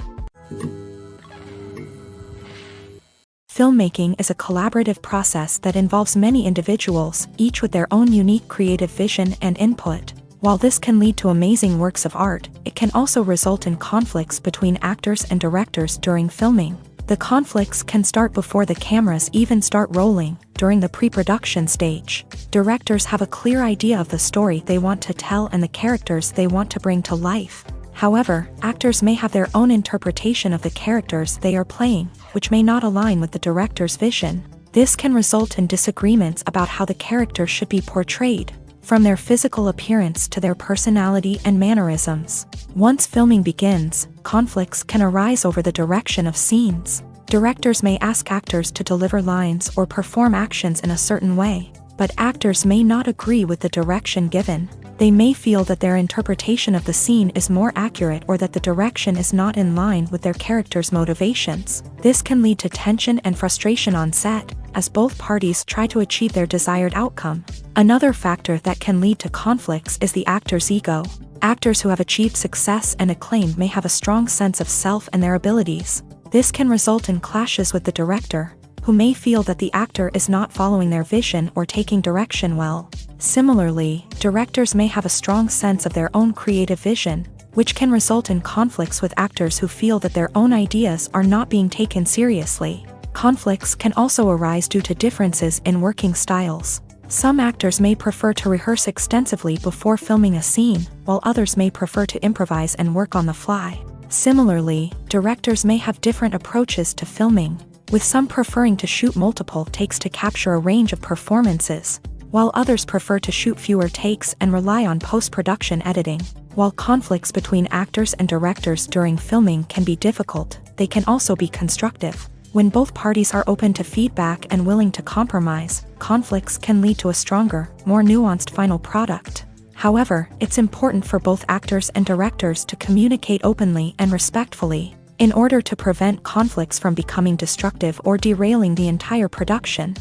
Filmmaking is a collaborative process that involves many individuals, each with their own unique creative vision and input. While this can lead to amazing works of art, it can also result in conflicts between actors and directors during filming. The conflicts can start before the cameras even start rolling, during the pre-production stage. Directors have a clear idea of the story they want to tell and the characters they want to bring to life. However, actors may have their own interpretation of the characters they are playing, which may not align with the director's vision. This can result in disagreements about how the character should be portrayed, from their physical appearance to their personality and mannerisms. Once filming begins, conflicts can arise over the direction of scenes. Directors may ask actors to deliver lines or perform actions in a certain way, but actors may not agree with the direction given. They may feel that their interpretation of the scene is more accurate or that the direction is not in line with their character's motivations. This can lead to tension and frustration on set, as both parties try to achieve their desired outcome. Another factor that can lead to conflicts is the actor's ego. Actors who have achieved success and acclaim may have a strong sense of self and their abilities. This can result in clashes with the director, who may feel that the actor is not following their vision or taking direction well. Similarly, directors may have a strong sense of their own creative vision, which can result in conflicts with actors who feel that their own ideas are not being taken seriously. Conflicts can also arise due to differences in working styles. Some actors may prefer to rehearse extensively before filming a scene, while others may prefer to improvise and work on the fly. Similarly, directors may have different approaches to filming, with some preferring to shoot multiple takes to capture a range of performances, while others prefer to shoot fewer takes and rely on post-production editing. While conflicts between actors and directors during filming can be difficult, they can also be constructive. When both parties are open to feedback and willing to compromise, conflicts can lead to a stronger, more nuanced final product. However, it's important for both actors and directors to communicate openly and respectfully, in order to prevent conflicts from becoming destructive or derailing the entire production.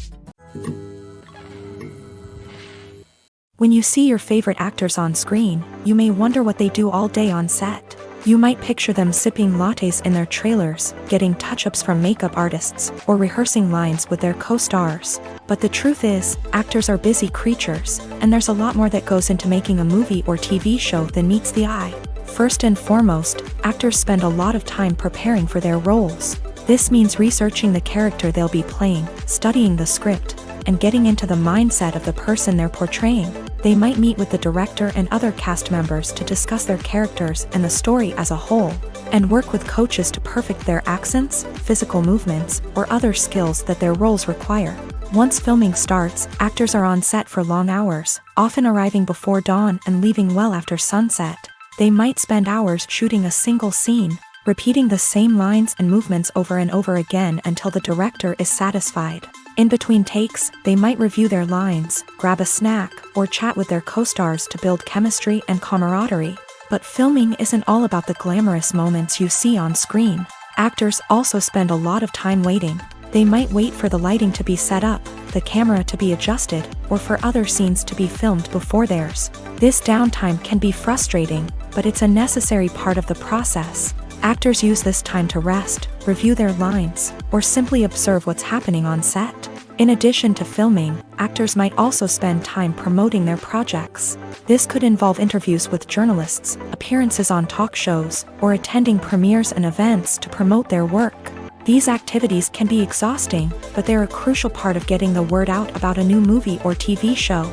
When you see your favorite actors on screen, you may wonder what they do all day on set. You might picture them sipping lattes in their trailers, getting touch-ups from makeup artists, or rehearsing lines with their co-stars. But the truth is, actors are busy creatures, and there's a lot more that goes into making a movie or TV show than meets the eye. First and foremost, actors spend a lot of time preparing for their roles. This means researching the character they'll be playing, studying the script, and getting into the mindset of the person they're portraying. They might meet with the director and other cast members to discuss their characters and the story as a whole, and work with coaches to perfect their accents, physical movements, or other skills that their roles require. Once filming starts, actors are on set for long hours, often arriving before dawn and leaving well after sunset. They might spend hours shooting a single scene, repeating the same lines and movements over and over again until the director is satisfied. In between takes, they might review their lines, grab a snack, or chat with their co-stars to build chemistry and camaraderie. But filming isn't all about the glamorous moments you see on screen. Actors also spend a lot of time waiting. They might wait for the lighting to be set up, the camera to be adjusted, or for other scenes to be filmed before theirs. This downtime can be frustrating, but it's a necessary part of the process. Actors use this time to rest, review their lines, or simply observe what's happening on set. In addition to filming, actors might also spend time promoting their projects. This could involve interviews with journalists, appearances on talk shows, or attending premieres and events to promote their work. These activities can be exhausting, but they're a crucial part of getting the word out about a new movie or TV show.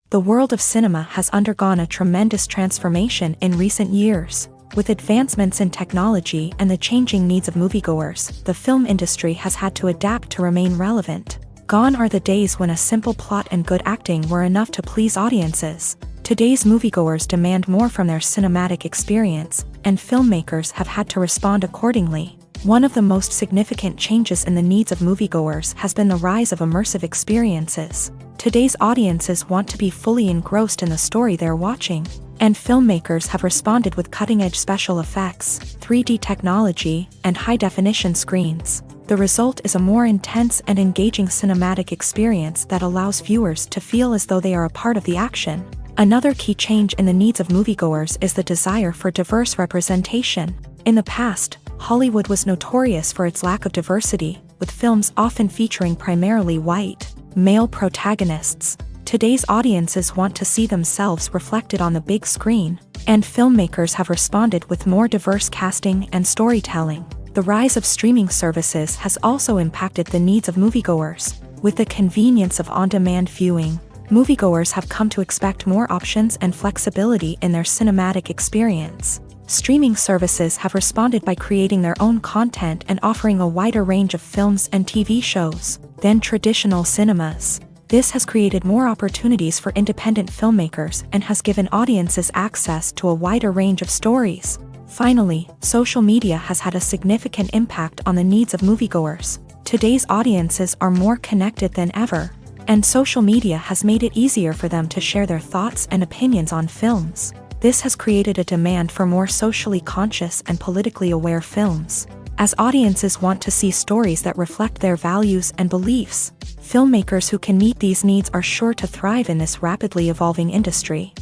The world of cinema has undergone a tremendous transformation in recent years. With advancements in technology and the changing needs of moviegoers, the film industry has had to adapt to remain relevant. Gone are the days when a simple plot and good acting were enough to please audiences. Today's moviegoers demand more from their cinematic experience, and filmmakers have had to respond accordingly. One of the most significant changes in the needs of moviegoers has been the rise of immersive experiences. Today's audiences want to be fully engrossed in the story they're watching, and filmmakers have responded with cutting-edge special effects, 3D technology, and high-definition screens. The result is a more intense and engaging cinematic experience that allows viewers to feel as though they are a part of the action. Another key change in the needs of moviegoers is the desire for diverse representation. In the past, Hollywood was notorious for its lack of diversity, with films often featuring primarily white, male protagonists. Today's audiences want to see themselves reflected on the big screen, and filmmakers have responded with more diverse casting and storytelling. The rise of streaming services has also impacted the needs of moviegoers. With the convenience of on-demand viewing, moviegoers have come to expect more options and flexibility in their cinematic experience. Streaming services have responded by creating their own content and offering a wider range of films and TV shows than traditional cinemas. This has created more opportunities for independent filmmakers and has given audiences access to a wider range of stories. Finally, social media has had a significant impact on the needs of moviegoers. Today's audiences are more connected than ever, and social media has made it easier for them to share their thoughts and opinions on films. This has created a demand for more socially conscious and politically aware films. As audiences want to see stories that reflect their values and beliefs, filmmakers who can meet these needs are sure to thrive in this rapidly evolving industry.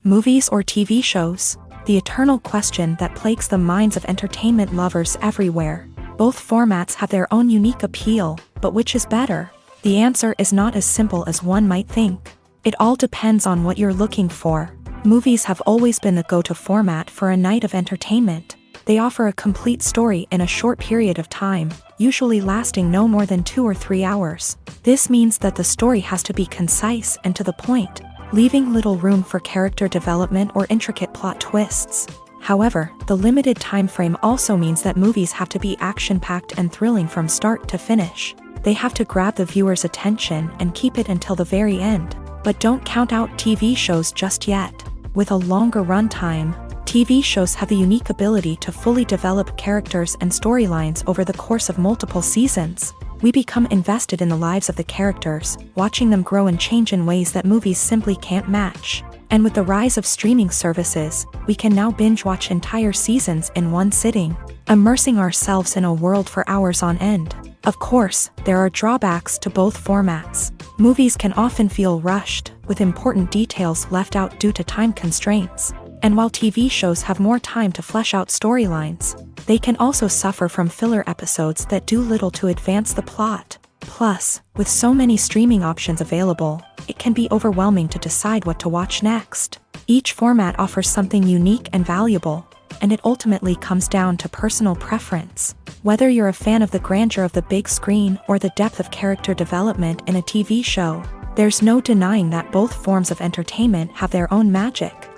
Movies or TV shows? The eternal question that plagues the minds of entertainment lovers everywhere. Both formats have their own unique appeal, but which is better? The answer is not as simple as one might think. It all depends on what you're looking for. Movies have always been the go-to format for a night of entertainment. They offer a complete story in a short period of time, usually lasting no more than 2 or 3 hours. This means that the story has to be concise and to the point, leaving little room for character development or intricate plot twists. However, the limited time frame also means that movies have to be action-packed and thrilling from start to finish. They have to grab the viewer's attention and keep it until the very end. But don't count out TV shows just yet. With a longer runtime, TV shows have the unique ability to fully develop characters and storylines over the course of multiple seasons. We become invested in the lives of the characters, watching them grow and change in ways that movies simply can't match. And with the rise of streaming services, we can now binge-watch entire seasons in one sitting, immersing ourselves in a world for hours on end. Of course, there are drawbacks to both formats. Movies can often feel rushed, with important details left out due to time constraints. And while TV shows have more time to flesh out storylines, they can also suffer from filler episodes that do little to advance the plot. Plus, with so many streaming options available, it can be overwhelming to decide what to watch next. Each format offers something unique and valuable, and it ultimately comes down to personal preference. Whether you're a fan of the grandeur of the big screen or the depth of character development in a TV show, there's no denying that both forms of entertainment have their own magic.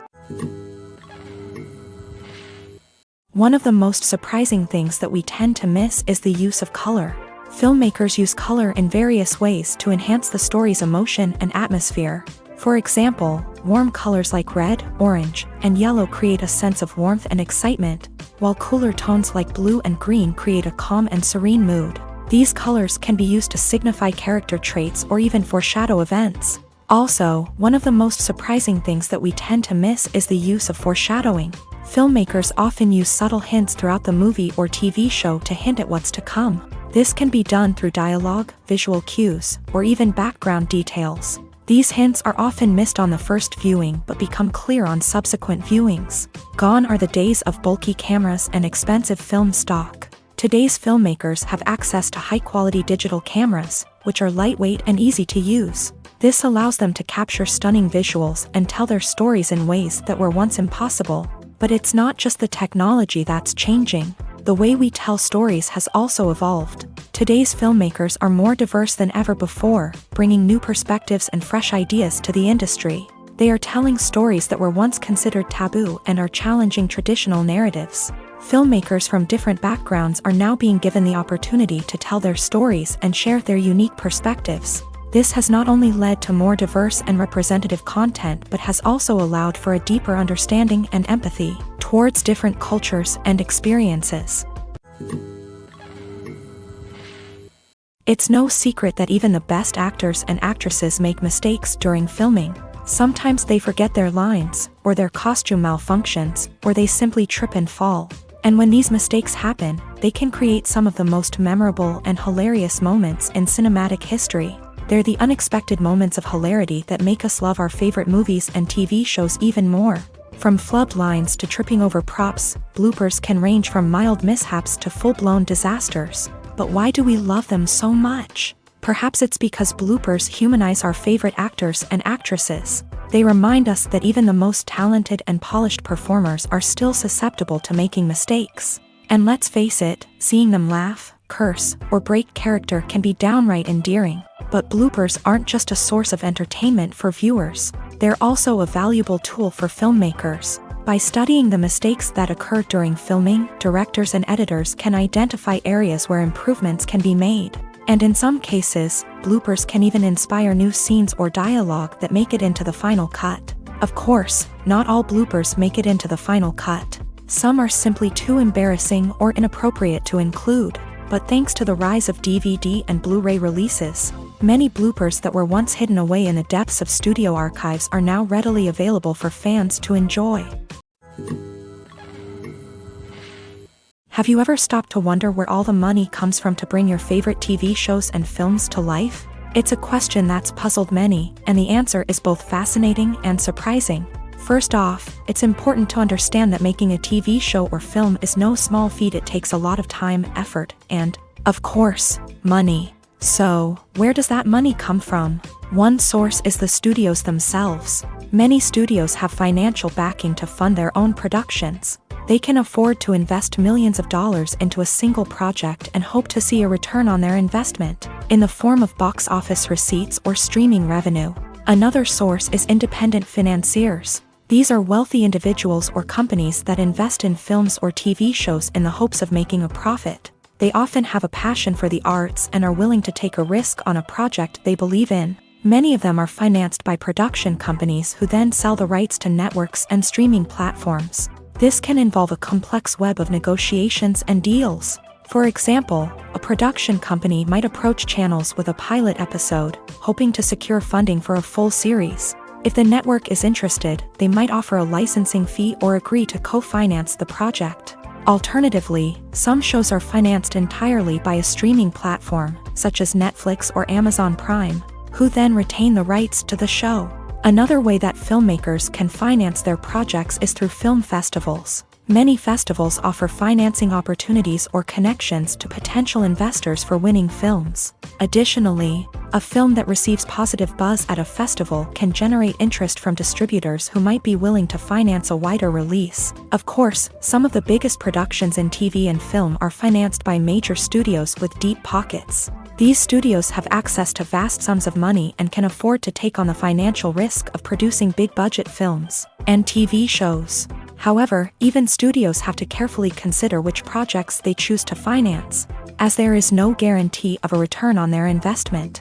One of the most surprising things that we tend to miss is the use of color. Filmmakers use color in various ways to enhance the story's emotion and atmosphere. For example, warm colors like red, orange, and yellow create a sense of warmth and excitement, while cooler tones like blue and green create a calm and serene mood. These colors can be used to signify character traits or even foreshadow events. Also, one of the most surprising things that we tend to miss is the use of foreshadowing. Filmmakers often use subtle hints throughout the movie or TV show to hint at what's to come. This can be done through dialogue, visual cues, or even background details. These hints are often missed on the first viewing but become clear on subsequent viewings. Gone are the days of bulky cameras and expensive film stock. Today's filmmakers have access to high-quality digital cameras, which are lightweight and easy to use. This allows them to capture stunning visuals and tell their stories in ways that were once impossible. But it's not just the technology that's changing. The way we tell stories has also evolved. Today's filmmakers are more diverse than ever before, bringing new perspectives and fresh ideas to the industry. They are telling stories that were once considered taboo and are challenging traditional narratives. Filmmakers from different backgrounds are now being given the opportunity to tell their stories and share their unique perspectives. This has not only led to more diverse and representative content but has also allowed for a deeper understanding and empathy towards different cultures and experiences. It's no secret that even the best actors and actresses make mistakes during filming. Sometimes they forget their lines, or their costume malfunctions, or they simply trip and fall. And when these mistakes happen, they can create some of the most memorable and hilarious moments in cinematic history. They're the unexpected moments of hilarity that make us love our favorite movies and TV shows even more. From flubbed lines to tripping over props, bloopers can range from mild mishaps to full-blown disasters. But why do we love them so much? Perhaps it's because bloopers humanize our favorite actors and actresses. They remind us that even the most talented and polished performers are still susceptible to making mistakes. And let's face it, seeing them laugh, curse, or break character can be downright endearing. But bloopers aren't just a source of entertainment for viewers. They're also a valuable tool for filmmakers. By studying the mistakes that occur during filming, directors and editors can identify areas where improvements can be made. And in some cases, bloopers can even inspire new scenes or dialogue that make it into the final cut. Of course, not all bloopers make it into the final cut. Some are simply too embarrassing or inappropriate to include. But thanks to the rise of DVD and Blu-ray releases, many bloopers that were once hidden away in the depths of studio archives are now readily available for fans to enjoy. Have you ever stopped to wonder where all the money comes from to bring your favorite TV shows and films to life? It's a question that's puzzled many, and the answer is both fascinating and surprising. First off, it's important to understand that making a TV show or film is no small feat. It takes a lot of time, effort, and, of course, money. So, where does that money come from? One source is the studios themselves. Many studios have financial backing to fund their own productions. They can afford to invest millions of dollars into a single project and hope to see a return on their investment, in the form of box office receipts or streaming revenue. Another source is independent financiers. These are wealthy individuals or companies that invest in films or TV shows in the hopes of making a profit. They often have a passion for the arts and are willing to take a risk on a project they believe in. Many of them are financed by production companies who then sell the rights to networks and streaming platforms. This can involve a complex web of negotiations and deals. For example, a production company might approach channels with a pilot episode, hoping to secure funding for a full series. If the network is interested, they might offer a licensing fee or agree to co-finance the project. Alternatively, some shows are financed entirely by a streaming platform, such as Netflix or Amazon Prime, who then retain the rights to the show. Another way that filmmakers can finance their projects is through film festivals. Many festivals offer financing opportunities or connections to potential investors for winning films. Additionally, a film that receives positive buzz at a festival can generate interest from distributors who might be willing to finance a wider release. Of course, some of the biggest productions in TV and film are financed by major studios with deep pockets. These studios have access to vast sums of money and can afford to take on the financial risk of producing big-budget films and TV shows. However, even studios have to carefully consider which projects they choose to finance, as there is no guarantee of a return on their investment.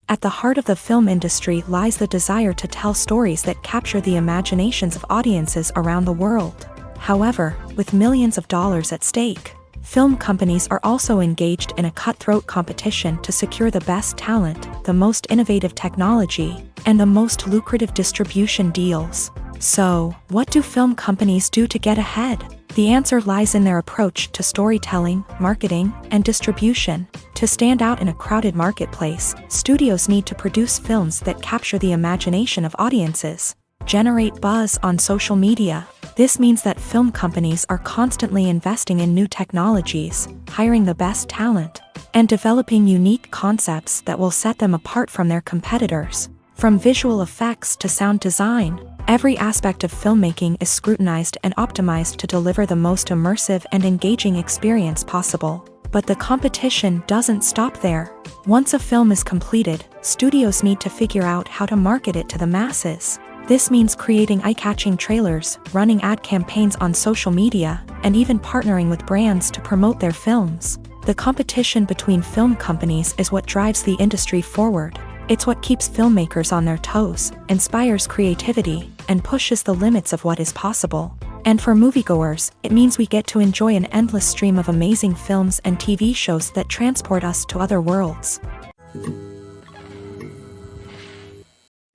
At the heart of the film industry lies the desire to tell stories that capture the imaginations of audiences around the world. However, with millions of dollars at stake, film companies are also engaged in a cutthroat competition to secure the best talent, the most innovative technology, and the most lucrative distribution deals. So, what do film companies do to get ahead? The answer lies in their approach to storytelling, marketing, and distribution. To stand out in a crowded marketplace, studios need to produce films that capture the imagination of audiences, generate buzz on social media. This means that film companies are constantly investing in new technologies, hiring the best talent, and developing unique concepts that will set them apart from their competitors. From visual effects to sound design, every aspect of filmmaking is scrutinized and optimized to deliver the most immersive and engaging experience possible. But the competition doesn't stop there. Once a film is completed, studios need to figure out how to market it to the masses. This means creating eye-catching trailers, running ad campaigns on social media, and even partnering with brands to promote their films. The competition between film companies is what drives the industry forward. It's what keeps filmmakers on their toes, inspires creativity, and pushes the limits of what is possible. And for moviegoers, it means we get to enjoy an endless stream of amazing films and TV shows that transport us to other worlds.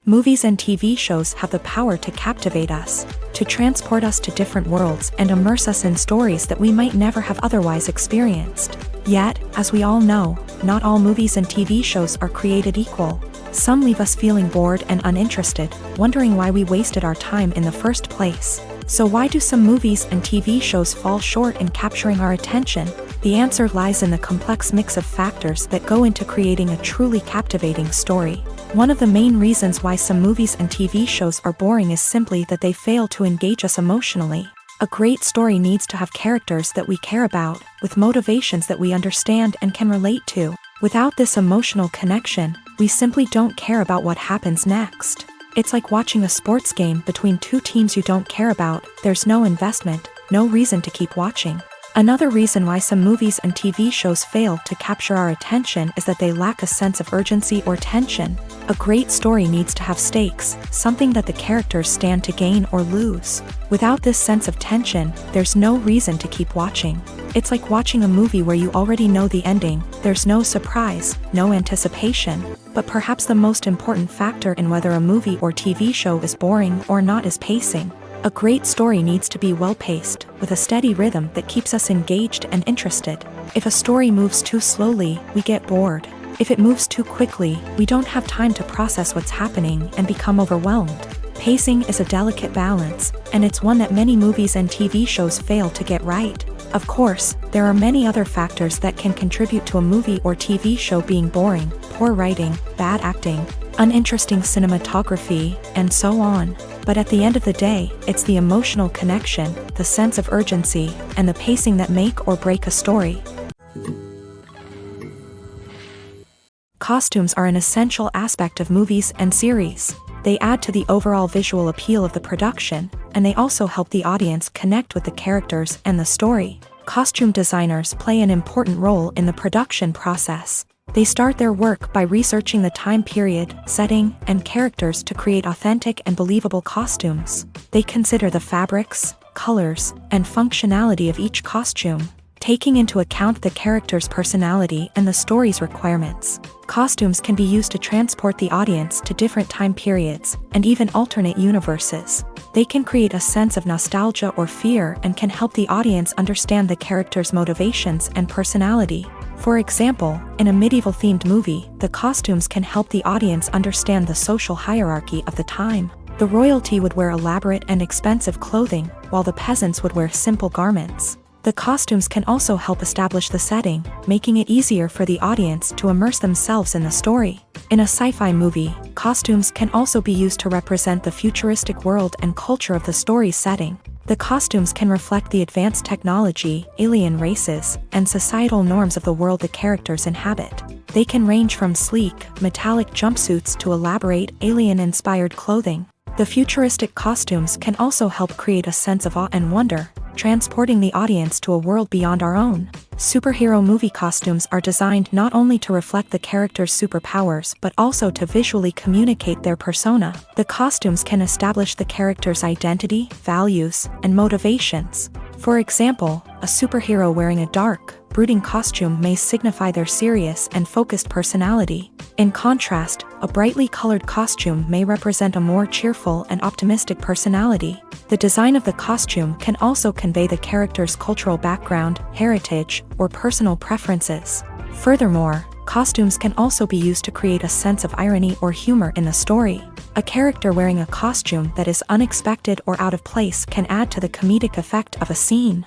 Movies and TV shows have the power to captivate us, to transport us to different worlds and immerse us in stories that we might never have otherwise experienced. Yet, as we all know, not all movies and TV shows are created equal. Some leave us feeling bored and uninterested, wondering why we wasted our time in the first place. So why do some movies and TV shows fall short in capturing our attention? The answer lies in the complex mix of factors that go into creating a truly captivating story. One of the main reasons why some movies and TV shows are boring is simply that they fail to engage us emotionally. A great story needs to have characters that we care about, with motivations that we understand and can relate to. Without this emotional connection, we simply don't care about what happens next. It's like watching a sports game between two teams you don't care about. There's no investment, no reason to keep watching. Another reason why some movies and TV shows fail to capture our attention is that they lack a sense of urgency or tension. A great story needs to have stakes, something that the characters stand to gain or lose. Without this sense of tension, there's no reason to keep watching. It's like watching a movie where you already know the ending. There's no surprise, no anticipation. But perhaps the most important factor in whether a movie or TV show is boring or not is pacing. A great story needs to be well-paced, with a steady rhythm that keeps us engaged and interested. If a story moves too slowly, we get bored. If it moves too quickly, we don't have time to process what's happening and become overwhelmed. Pacing is a delicate balance, and it's one that many movies and TV shows fail to get right. Of course, there are many other factors that can contribute to a movie or TV show being boring: poor writing, bad acting, uninteresting cinematography, and so on. But at the end of the day, it's the emotional connection, the sense of urgency, and the pacing that make or break a story. Costumes are an essential aspect of movies and series. They add to the overall visual appeal of the production, and they also help the audience connect with the characters and the story. Costume designers play an important role in the production process. They start their work by researching the time period, setting, and characters to create authentic and believable costumes. They consider the fabrics, colors, and functionality of each costume, taking into account the character's personality and the story's requirements. Costumes can be used to transport the audience to different time periods and even alternate universes. They can create a sense of nostalgia or fear and can help the audience understand the character's motivations and personality. For example, in a medieval-themed movie, the costumes can help the audience understand the social hierarchy of the time. The royalty would wear elaborate and expensive clothing, while the peasants would wear simple garments. The costumes can also help establish the setting, making it easier for the audience to immerse themselves in the story. In a sci-fi movie, costumes can also be used to represent the futuristic world and culture of the story's setting. The costumes can reflect the advanced technology, alien races, and societal norms of the world the characters inhabit. They can range from sleek, metallic jumpsuits to elaborate, alien-inspired clothing. The futuristic costumes can also help create a sense of awe and wonder, transporting the audience to a world beyond our own. Superhero movie costumes are designed not only to reflect the character's superpowers but also to visually communicate their persona. The costumes can establish the character's identity, values, and motivations. For example, a superhero wearing a dark, brooding costume may signify their serious and focused personality. In contrast, a brightly colored costume may represent a more cheerful and optimistic personality. The design of the costume can also convey the character's cultural background, heritage, or personal preferences. Furthermore, costumes can also be used to create a sense of irony or humor in the story. A character wearing a costume that is unexpected or out of place can add to the comedic effect of a scene.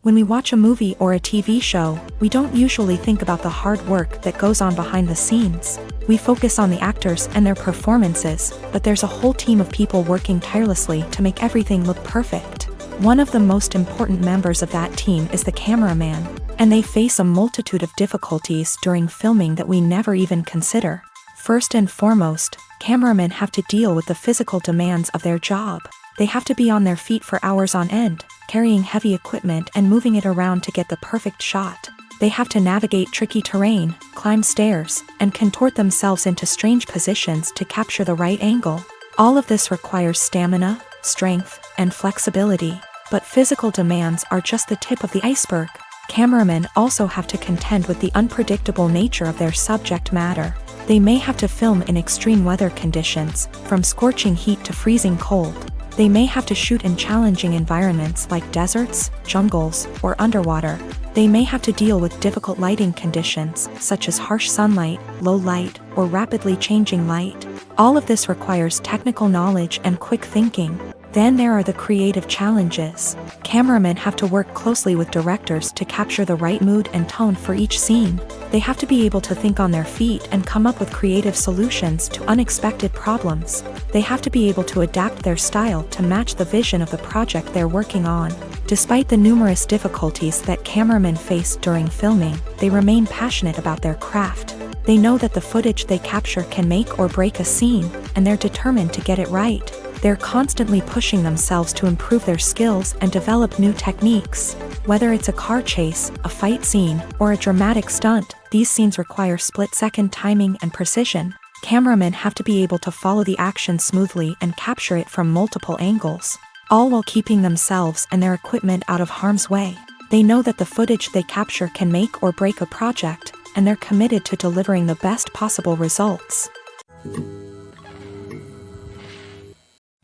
When we watch a movie or a TV show, we don't usually think about the hard work that goes on behind the scenes. We focus on the actors and their performances, but there's a whole team of people working tirelessly to make everything look perfect. One of the most important members of that team is the cameraman, and they face a multitude of difficulties during filming that we never even consider. First and foremost, cameramen have to deal with the physical demands of their job. They have to be on their feet for hours on end, carrying heavy equipment and moving it around to get the perfect shot. They have to navigate tricky terrain, climb stairs, and contort themselves into strange positions to capture the right angle. All of this requires stamina, strength, and flexibility. But physical demands are just the tip of the iceberg. Cameramen also have to contend with the unpredictable nature of their subject matter. They may have to film in extreme weather conditions, from scorching heat to freezing cold. They may have to shoot in challenging environments like deserts, jungles, or underwater. They may have to deal with difficult lighting conditions, such as harsh sunlight, low light, or rapidly changing light. All of this requires technical knowledge and quick thinking. Then there are the creative challenges. Cameramen have to work closely with directors to capture the right mood and tone for each scene. They have to be able to think on their feet and come up with creative solutions to unexpected problems. They have to be able to adapt their style to match the vision of the project they're working on. Despite the numerous difficulties that cameramen face during filming, they remain passionate about their craft. They know that the footage they capture can make or break a scene, and they're determined to get it right. They're constantly pushing themselves to improve their skills and develop new techniques. Whether it's a car chase, a fight scene, or a dramatic stunt, these scenes require split-second timing and precision. Cameramen have to be able to follow the action smoothly and capture it from multiple angles, all while keeping themselves and their equipment out of harm's way. They know that the footage they capture can make or break a project, and they're committed to delivering the best possible results.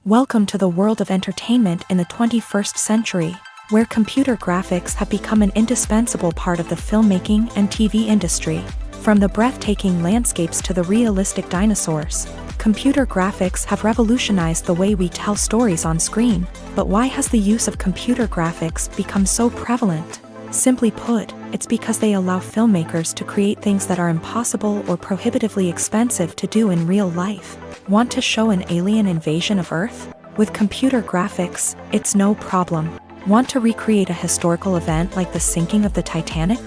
Welcome to the world of entertainment in the 21st century, where computer graphics have become an indispensable part of the filmmaking and TV industry. From the breathtaking landscapes to the realistic dinosaurs, computer graphics have revolutionized the way we tell stories on screen. But why has the use of computer graphics become so prevalent? Simply put, it's because they allow filmmakers to create things that are impossible or prohibitively expensive to do in real life. Want to show an alien invasion of Earth? With computer graphics, it's no problem. Want to recreate a historical event like the sinking of the Titanic?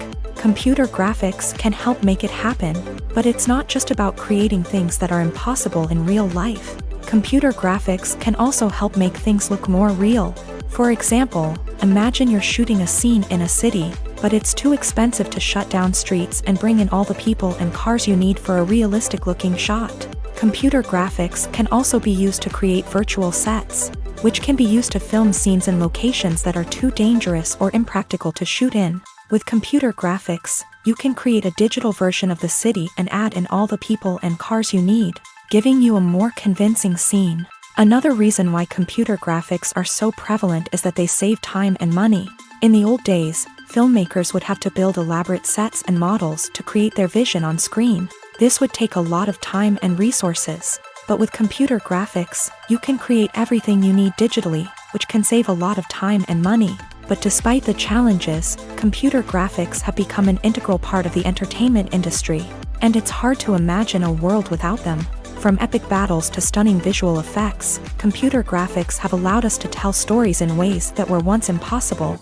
Computer graphics can help make it happen, but it's not just about creating things that are impossible in real life. Computer graphics can also help make things look more real. For example, imagine you're shooting a scene in a city, but it's too expensive to shut down streets and bring in all the people and cars you need for a realistic-looking shot. Computer graphics can also be used to create virtual sets, which can be used to film scenes in locations that are too dangerous or impractical to shoot in. With computer graphics, you can create a digital version of the city and add in all the people and cars you need, giving you a more convincing scene. Another reason why computer graphics are so prevalent is that they save time and money. In the old days, filmmakers would have to build elaborate sets and models to create their vision on screen. This would take a lot of time and resources. But with computer graphics, you can create everything you need digitally, which can save a lot of time and money. But despite the challenges, computer graphics have become an integral part of the entertainment industry, and it's hard to imagine a world without them. From epic battles to stunning visual effects, computer graphics have allowed us to tell stories in ways that were once impossible.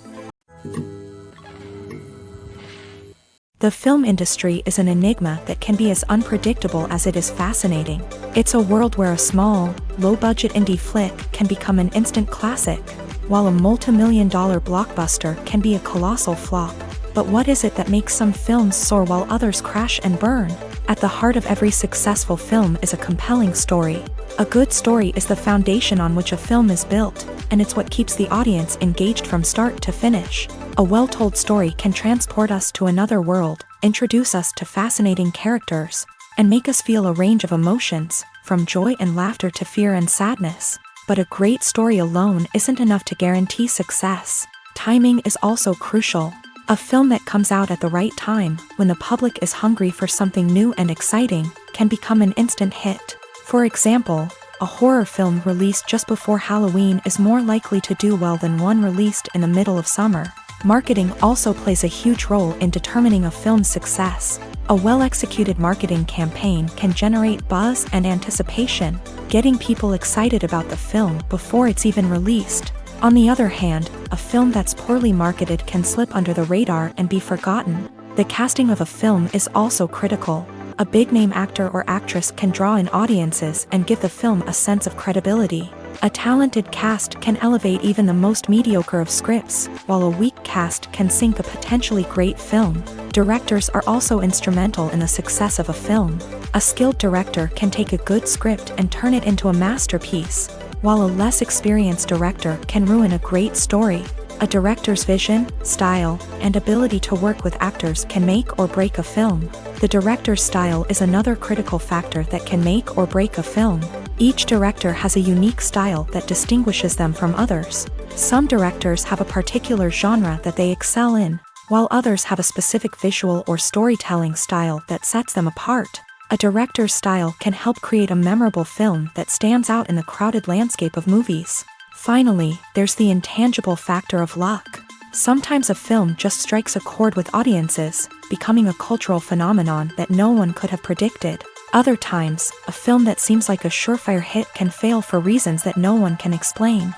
The film industry is an enigma that can be as unpredictable as it is fascinating. It's a world where a small, low-budget indie flick can become an instant classic, while a multi-million-dollar blockbuster can be a colossal flop. But what is it that makes some films soar while others crash and burn? At the heart of every successful film is a compelling story. A good story is the foundation on which a film is built, and it's what keeps the audience engaged from start to finish. A well-told story can transport us to another world, introduce us to fascinating characters, and make us feel a range of emotions, from joy and laughter to fear and sadness. But a great story alone isn't enough to guarantee success. Timing is also crucial. A film that comes out at the right time, when the public is hungry for something new and exciting, can become an instant hit. For example, a horror film released just before Halloween is more likely to do well than one released in the middle of summer. Marketing also plays a huge role in determining a film's success. A well-executed marketing campaign can generate buzz and anticipation, getting people excited about the film before it's even released. On the other hand, a film that's poorly marketed can slip under the radar and be forgotten. The casting of a film is also critical. A big-name actor or actress can draw in audiences and give the film a sense of credibility. A talented cast can elevate even the most mediocre of scripts, while a weak cast can sink a potentially great film. Directors are also instrumental in the success of a film. A skilled director can take a good script and turn it into a masterpiece, while a less experienced director can ruin a great story. A director's vision, style, and ability to work with actors can make or break a film. The director's style is another critical factor that can make or break a film. Each director has a unique style that distinguishes them from others. Some directors have a particular genre that they excel in, while others have a specific visual or storytelling style that sets them apart. A director's style can help create a memorable film that stands out in the crowded landscape of movies. Finally, there's the intangible factor of luck. Sometimes a film just strikes a chord with audiences, becoming a cultural phenomenon that no one could have predicted. Other times, a film that seems like a surefire hit can fail for reasons that no one can explain.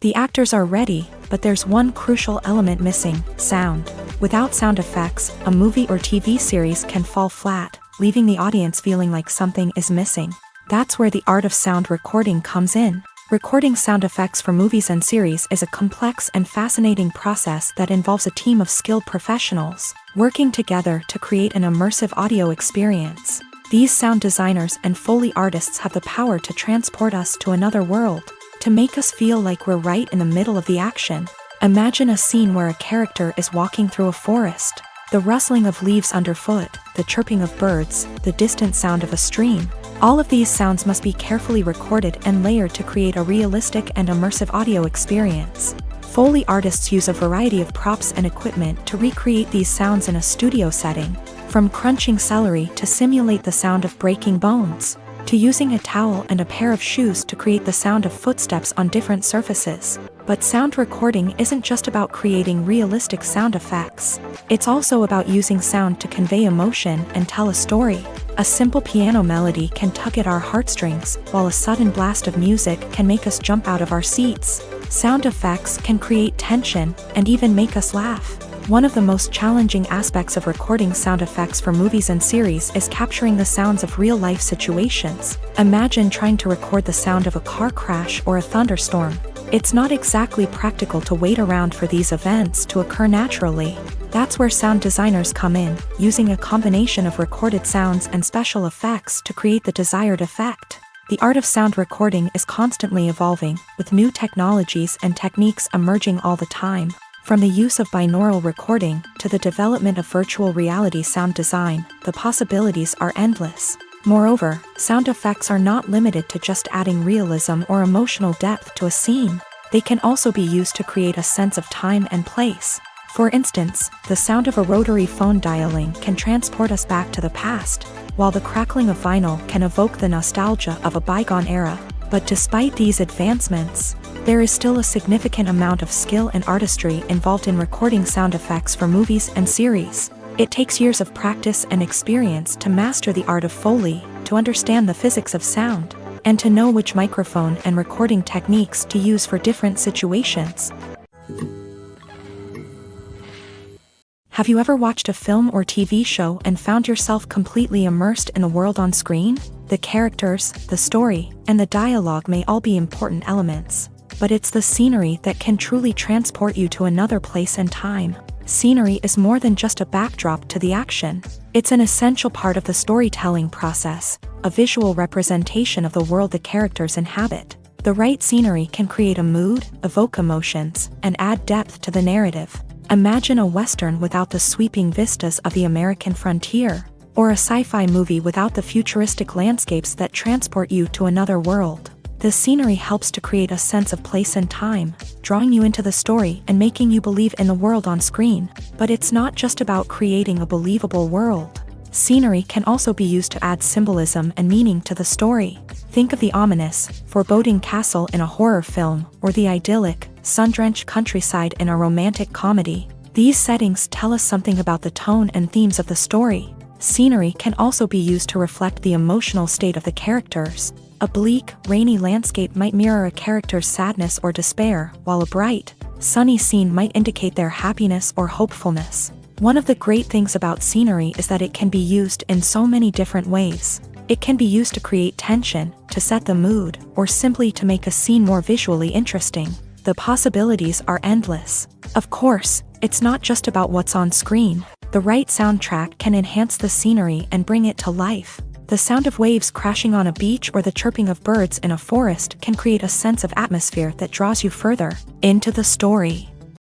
The actors are ready, but there's one crucial element missing: sound. Without sound effects, a movie or TV series can fall flat, leaving the audience feeling like something is missing. That's where the art of sound recording comes in. Recording sound effects for movies and series is a complex and fascinating process that involves a team of skilled professionals working together to create an immersive audio experience. These sound designers and Foley artists have the power to transport us to another world, to make us feel like we're right in the middle of the action. Imagine a scene where a character is walking through a forest. The rustling of leaves underfoot, the chirping of birds, the distant sound of a stream. All of these sounds must be carefully recorded and layered to create a realistic and immersive audio experience. Foley artists use a variety of props and equipment to recreate these sounds in a studio setting, from crunching celery to simulate the sound of breaking bones, to using a towel and a pair of shoes to create the sound of footsteps on different surfaces. But sound recording isn't just about creating realistic sound effects. It's also about using sound to convey emotion and tell a story. A simple piano melody can tug at our heartstrings, while a sudden blast of music can make us jump out of our seats. Sound effects can create tension and even make us laugh. One of the most challenging aspects of recording sound effects for movies and series is capturing the sounds of real-life situations. Imagine trying to record the sound of a car crash or a thunderstorm. It's not exactly practical to wait around for these events to occur naturally. That's where sound designers come in, using a combination of recorded sounds and special effects to create the desired effect. The art of sound recording is constantly evolving, with new technologies and techniques emerging all the time. From the use of binaural recording to the development of virtual reality sound design, the possibilities are endless. Moreover, sound effects are not limited to just adding realism or emotional depth to a scene. They can also be used to create a sense of time and place. For instance, the sound of a rotary phone dialing can transport us back to the past, while the crackling of vinyl can evoke the nostalgia of a bygone era. But despite these advancements, there is still a significant amount of skill and artistry involved in recording sound effects for movies and series. It takes years of practice and experience to master the art of Foley, to understand the physics of sound, and to know which microphone and recording techniques to use for different situations. Have you ever watched a film or TV show and found yourself completely immersed in the world on screen? The characters, the story, and the dialogue may all be important elements, but it's the scenery that can truly transport you to another place and time. Scenery is more than just a backdrop to the action. It's an essential part of the storytelling process, a visual representation of the world the characters inhabit. The right scenery can create a mood, evoke emotions, and add depth to the narrative. Imagine a Western without the sweeping vistas of the American frontier, or a sci-fi movie without the futuristic landscapes that transport you to another world. The scenery helps to create a sense of place and time, drawing you into the story and making you believe in the world on screen. But it's not just about creating a believable world. Scenery can also be used to add symbolism and meaning to the story. Think of the ominous, foreboding castle in a horror film, or the idyllic, sun-drenched countryside in a romantic comedy. These settings tell us something about the tone and themes of the story. Scenery can also be used to reflect the emotional state of the characters. A bleak, rainy landscape might mirror a character's sadness or despair, while a bright, sunny scene might indicate their happiness or hopefulness. One of the great things about scenery is that it can be used in so many different ways. It can be used to create tension, to set the mood, or simply to make a scene more visually interesting. The possibilities are endless. Of course, it's not just about what's on screen. The right soundtrack can enhance the scenery and bring it to life. The sound of waves crashing on a beach or the chirping of birds in a forest can create a sense of atmosphere that draws you further into the story.